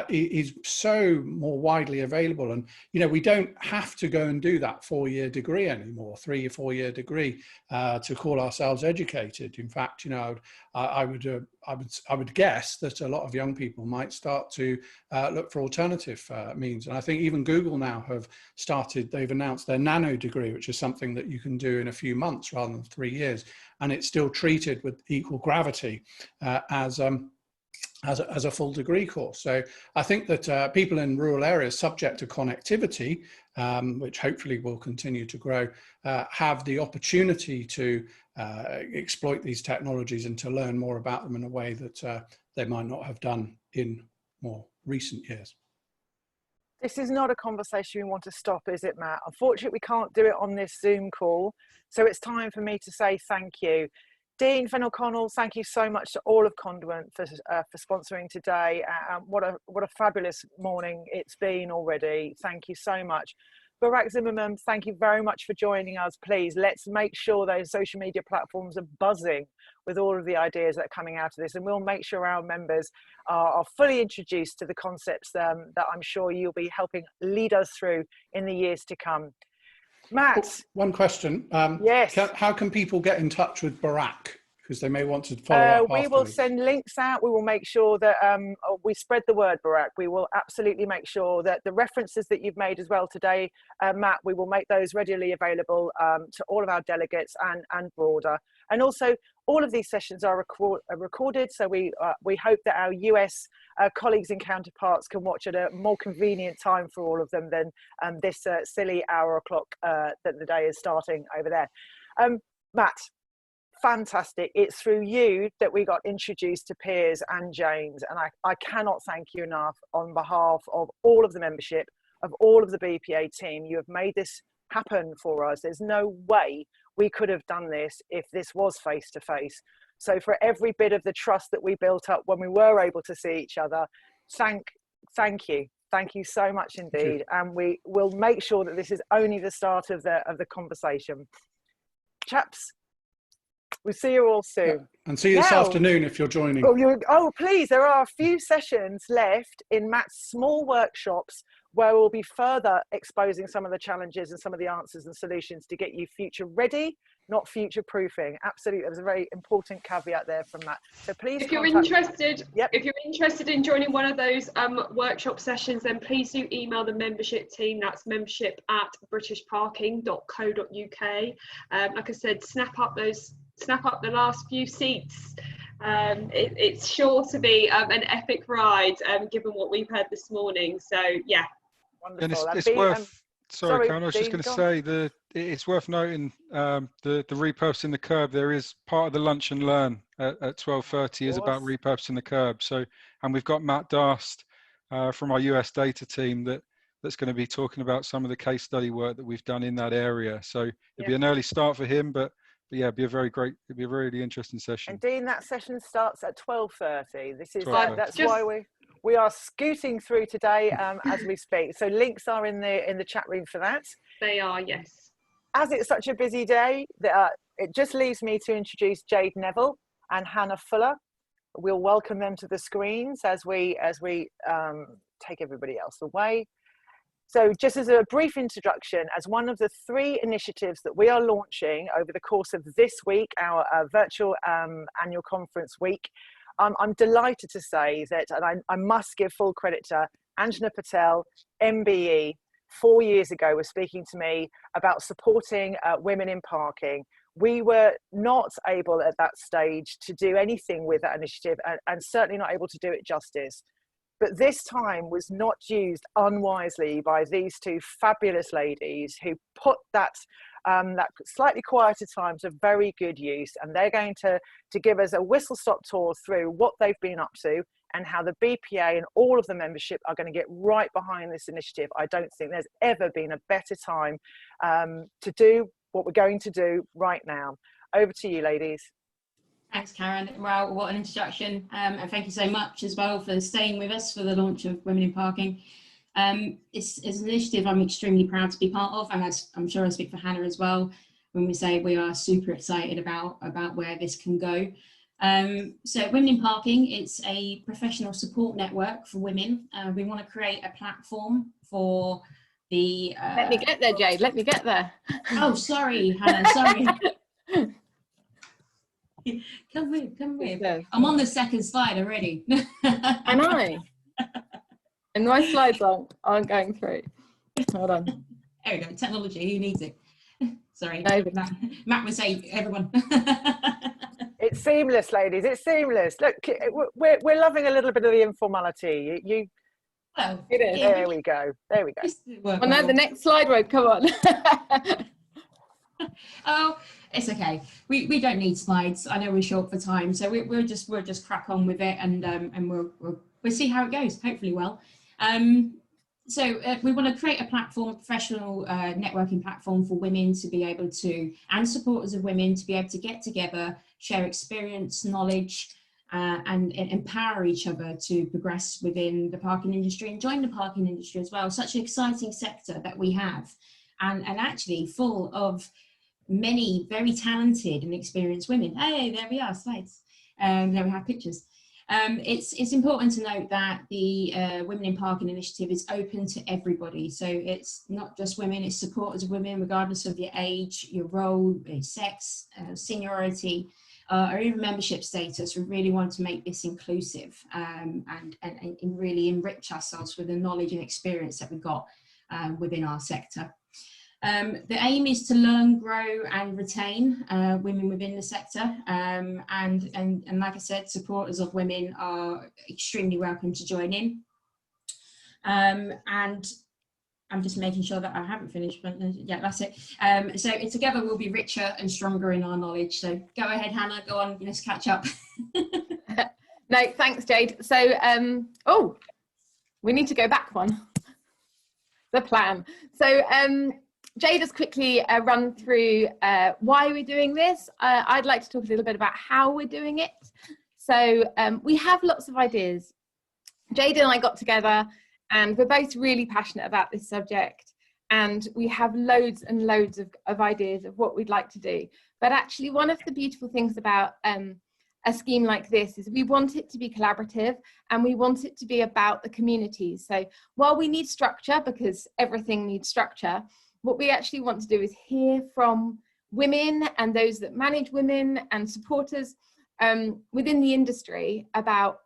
is so more widely available. And, you know, we don't have to go and do that 4-year degree anymore, 3 or 4 year degree to call ourselves educated. In fact, you know, I would guess that a lot of young people might start to look for alternative means. And I think even Google now have started, they've announced their nano degree, which is something that you can do in a few months rather than 3 years. And it's still treated with equal gravity as a full degree course. So I think that people in rural areas subject to connectivity, which hopefully will continue to grow, have the opportunity to exploit these technologies and to learn more about them in a way that they might not have done in more recent years. This is not a conversation we want to stop, is it, Matt? Unfortunately, we can't do it on this Zoom call. So it's time for me to say thank you. Dean Finn O'Connell, thank you so much to all of Conduent for sponsoring today. What a fabulous morning it's been already. Thank you so much. Barak Zimmerman, thank you very much for joining us. Please, let's make sure those social media platforms are buzzing with all of the ideas that are coming out of this, and we'll make sure our members are fully introduced to the concepts that I'm sure you'll be helping lead us through in the years to come. Matt. One question. Yes. How can people get in touch with Barak? Because they may want to follow up We will send links out. We will make sure that we spread the word, Barak. We will absolutely make sure that the references that you've made as well today, Matt, we will make those readily available to all of our delegates and broader. And also, all of these sessions are recorded, so we hope that our US colleagues and counterparts can watch at a more convenient time for all of them than this silly hour o'clock that the day is starting over there. Matt, fantastic. It's through you that we got introduced to Piers and James, and I cannot thank you enough on behalf of all of the membership, of all of the BPA team. You have made this happen for us. There's no way we could have done this if this was face to face. So for every bit of the trust that we built up when we were able to see each other, thank you. Thank you so much indeed. And we will make sure that this is only the start of the conversation. Chaps, we'll see you all soon. Yeah. And see you this afternoon if you're joining. Oh, please, there are a few sessions left in Matt's small workshops where we'll be further exposing some of the challenges and some of the answers and solutions to get you future ready, not future proofing. Absolutely, there's a very important caveat there from Matt. So please, if you're interested in joining one of those workshop sessions, then please do email the membership team. That's membership@britishparking.co.uk. Like I said, snap up the last few seats. It's sure to be an epic ride, given what we've heard this morning. So yeah, wonderful. And it's worth. Sorry, Karen, I was just going to say it's worth noting the repurposing the curb. There is part of the lunch and learn at 12:30 is about repurposing the curb. So, and we've got Matt Darst from our US data team that's going to be talking about some of the case study work that we've done in that area. So it'll be an early start for him, but yeah, it'd be a really interesting session. And Dean, that session starts at 12:30. This is that's why we are scooting through today as we speak. So links are in the chat room for that. They are, yes. As it's such a busy day, it just leaves me to introduce Jade Neville and Hannah Fuller. We'll welcome them to the screens as we take everybody else away. So just as a brief introduction, as one of the 3 initiatives that we are launching over the course of this week, our virtual annual conference week, I'm delighted to say that, and I must give full credit to Anjana Patel, MBE, 4 years ago was speaking to me about supporting women in parking. We were not able at that stage to do anything with that initiative and certainly not able to do it justice. But this time was not used unwisely by these 2 fabulous ladies who put that slightly quieter time to very good use, and they're going to give us a whistle-stop tour through what they've been up to and how the BPA and all of the membership are going to get right behind this initiative. I don't think there's ever been a better time to do what we're going to do right now. Over to you, ladies. Thanks, Karen. Well, what an introduction. And thank you so much as well for staying with us for the launch of Women in Parking. It's an initiative I'm extremely proud to be part of, and I'm sure I speak for Hannah as well when we say we are super excited about where this can go. So Women in Parking, it's a professional support network for women. We want to create a platform for the... Let me get there, Jade, let me get there. Oh, sorry, Hannah, sorry. Come with. I'm on the second slide already. I know. And my slides aren't going through. Hold on. There we go, technology, who needs it? Sorry, No. Matt would say, everyone. It's seamless, ladies. It's seamless. Look, we're loving a little bit of the informality. Well, it is. There we go. There we go. Well, no, the next slide won't come on. Oh, it's okay. We don't need slides. I know we're short for time, so we'll just crack on with it, and we'll see how it goes. Hopefully, well. So we want to create a platform, a professional networking platform for women to be able to, and supporters of women to be able to get together, share experience, knowledge, and empower each other to progress within the parking industry and join the parking industry as well. Such an exciting sector that we have, and actually full of many very talented and experienced women. Hey, there we are, slides. There we have pictures. It's important to note that the Women in Parking initiative is open to everybody. So it's not just women, it's supporters of women, regardless of your age, your role, your sex, seniority, or even membership status. We really want to make this inclusive and really enrich ourselves with the knowledge and experience that we've got within our sector. The aim is to learn, grow and retain women within the sector, and like I said, supporters of women are extremely welcome to join in. And I'm just making sure that I haven't finished, but yeah, that's it. So together we'll be richer and stronger in our knowledge. So go ahead, Hannah, go on, let's catch up. No, thanks, Jade. So, oh, we need to go back one. The plan. So, Jade has quickly run through why we're doing this. I'd like to talk a little bit about how we're doing it. So we have lots of ideas. Jade and I got together and we're both really passionate about this subject, and we have loads and loads of ideas of what we'd like to do. But actually one of the beautiful things about a scheme like this is we want it to be collaborative, and we want it to be about the community. So while we need structure, because everything needs structure, what we actually want to do is hear from women and those that manage women and supporters within the industry about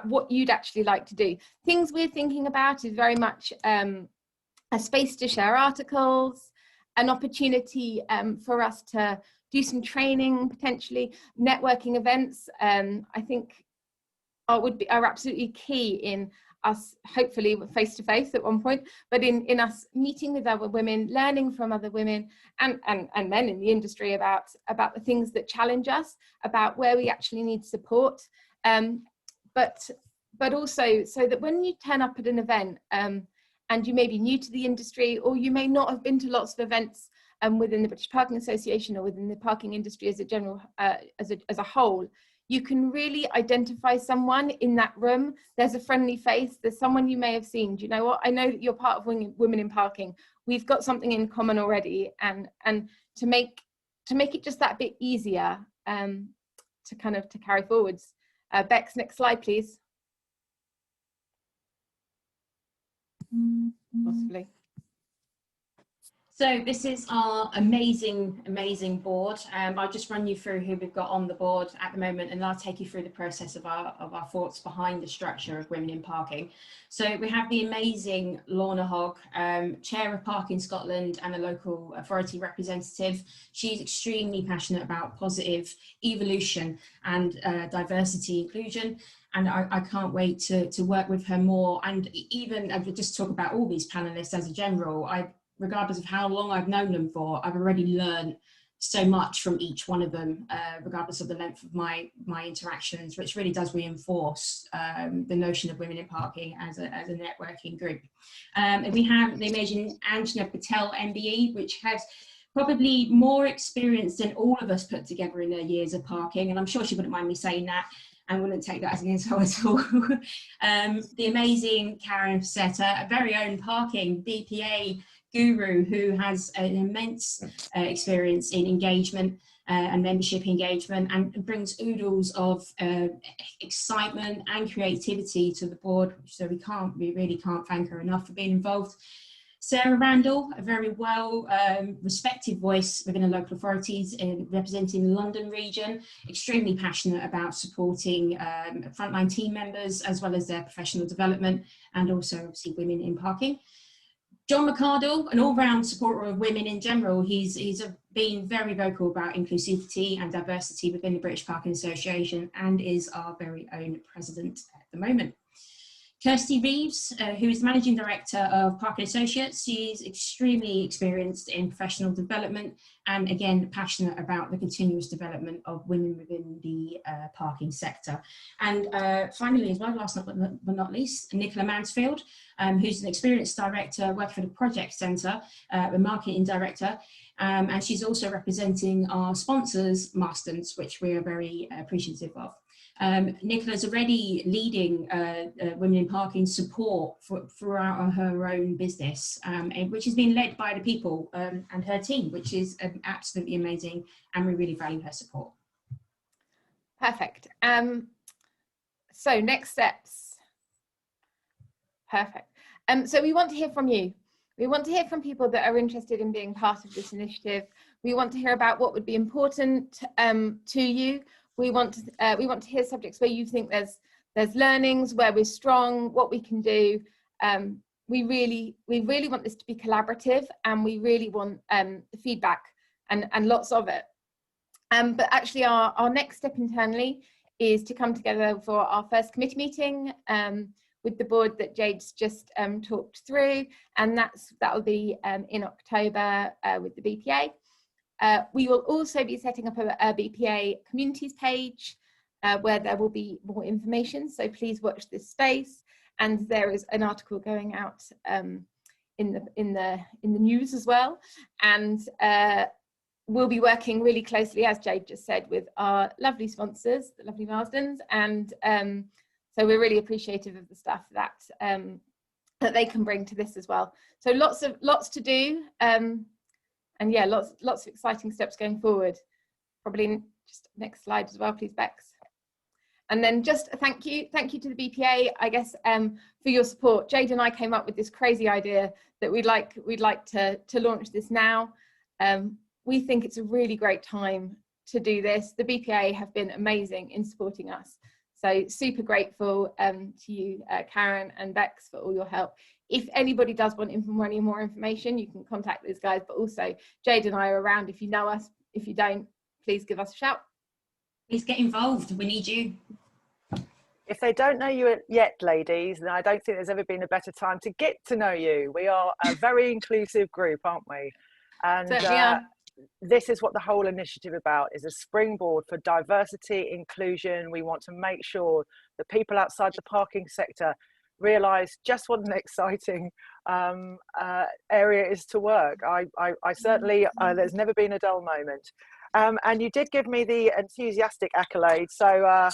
what you'd actually like to do. Things we're thinking about is very much a space to share articles, an opportunity for us to do some training, potentially networking events. I think are absolutely key in us, hopefully face-to-face at one point, but in us meeting with other women, learning from other women and men in the industry about the things that challenge us, about where we actually need support, but also so that when you turn up at an event and you may be new to the industry, or you may not have been to lots of events within the British Parking Association or within the parking industry as a general as a whole, you can really identify someone in that room. There's a friendly face, there's someone you may have seen. Do you know what? I know that you're part of Women in Parking. We've got something in common already, and to make it just that bit easier to carry forwards. Bex, next slide, please. Possibly. So this is our amazing board. I'll just run you through who we've got on the board at the moment, and I'll take you through the process of our thoughts behind the structure of Women in Parking. So we have the amazing Lorna Hogg, Chair of Parking Scotland and a local authority representative. She's extremely passionate about positive evolution and diversity inclusion. And I can't wait to work with her more. And even just talk about all these panelists as a general, regardless of how long I've known them for, I've already learned so much from each one of them, regardless of the length of my interactions, which really does reinforce the notion of Women in Parking as a networking group. And we have the amazing Anjana Patel, MBE, which has probably more experience than all of us put together in their years of parking, and I'm sure she wouldn't mind me saying that. I wouldn't take that as an insult at all. The amazing Karen Setter, a very own parking BPA guru who has an immense experience in engagement and membership engagement, and brings oodles of excitement and creativity to the board. So we really can't thank her enough for being involved. Sarah Randall, a very well respected voice within the local authorities in representing the London region, extremely passionate about supporting frontline team members as well as their professional development, and also obviously women in parking. John McArdle, an all-round supporter of women in general. He's been very vocal about inclusivity and diversity within the British Parking Association, and is our very own president at the moment. Kirsty Reeves, who is the Managing Director of Parking Associates. She's extremely experienced in professional development, and again, passionate about the continuous development of women within the parking sector. And finally, as well, last but not least, Nicola Mansfield, who's an experienced director working for the Project Centre, a marketing director, and she's also representing our sponsors, Marston's, which we are very appreciative of. Nicola's already leading Women in Parking support throughout her own business, which is being led by the people and her team, which is absolutely amazing, and we really value her support. Perfect. So next steps. Perfect. So we want to hear from you. We want to hear from people that are interested in being part of this initiative. We want to hear about what would be important to you. We want to hear subjects where you think there's learnings, where we're strong, what we can do. We really want this to be collaborative, and we really want feedback and lots of it. But actually our next step internally is to come together for our first committee meeting with the board that Jade's just talked through, and that'll be in October with the BPA. We will also be setting up a BPA communities page where there will be more information, so please watch this space. And there is an article going out in the news as well. And we'll be working really closely, as Jade just said, with our lovely sponsors, the lovely Marsdens, and so we're really appreciative of the stuff that that they can bring to this as well. So lots to do. And yeah, lots of exciting steps going forward. Probably just next slide as well, please, Bex. And then just a thank you to the BPA, I guess, for your support. Jade and I came up with this crazy idea that we'd like to launch this now. We think it's a really great time to do this. The BPA have been amazing in supporting us. So super grateful to you, Karen and Bex, for all your help. If anybody does want any more information, you can contact those guys, but also Jade and I are around if you know us. If you don't, please give us a shout. Please get involved, we need you. If they don't know you yet, ladies, then I don't think there's ever been a better time to get to know you. We are a very inclusive group, aren't we? And this is what the whole initiative about is, a springboard for diversity, inclusion. We want to make sure that people outside the parking sector realise just what an exciting area is to work. I certainly, there's never been a dull moment. And you did give me the enthusiastic accolade. So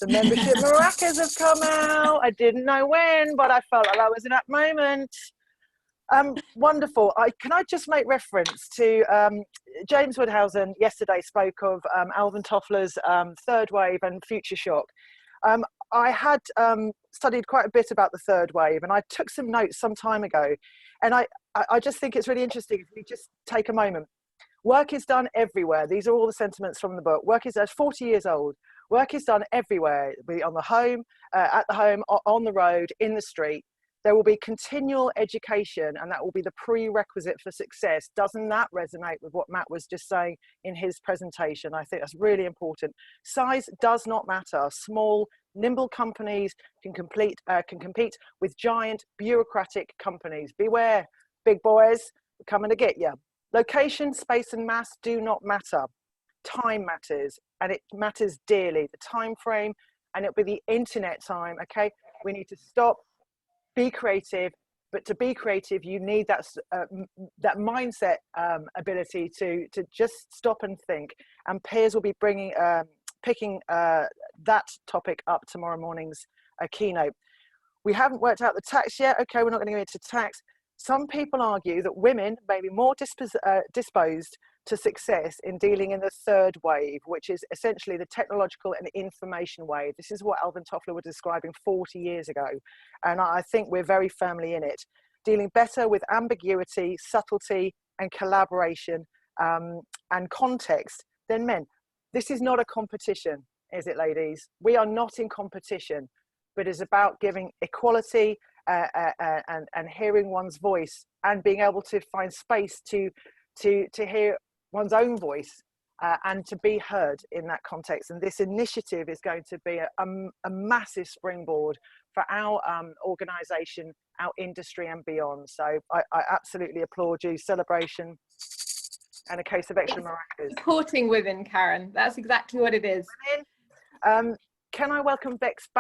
the membership maracas have come out. I didn't know when, but I felt like I was in that moment. Wonderful. Can I just make reference to James Woodhausen yesterday spoke of Alvin Toffler's third wave and future shock. I had studied quite a bit about the third wave, and I took some notes some time ago, and I just think it's really interesting if we just take a moment. Work is done everywhere. These are all the sentiments from the book. Work is 40 years old. Work is done everywhere, be on the home, at the home, on the road, in the street. There will be continual education, and that will be the prerequisite for success. Doesn't that resonate with what Matt was just saying in his presentation? I think that's really important. Size does not matter. Small, nimble companies can compete with giant bureaucratic companies. Beware, big boys, we're coming to get you. Location, space, and mass do not matter. Time matters, and it matters dearly. The time frame, and it'll be the internet time. Okay, we need to stop. Be creative, but to be creative, you need that mindset ability to just stop and think. And Piers will be picking that topic up tomorrow morning's keynote. We haven't worked out the tax yet. Okay, we're not going to go into tax. Some people argue that women may be more disposed to success in dealing in the third wave, which is essentially the technological and information wave. This is what Alvin Toffler was describing 40 years ago. And I think we're very firmly in it, dealing better with ambiguity, subtlety, and collaboration and context than men. This is not a competition, is it, ladies? We are not in competition, but it's about giving equality and hearing one's voice and being able to find space to hear one's own voice and to be heard in that context. And this initiative is going to be a massive springboard for our organisation, our industry and beyond. So I absolutely applaud you. Celebration and a case of extra maracas. Supporting women, Karen. That's exactly what it is. Can I welcome Bex back?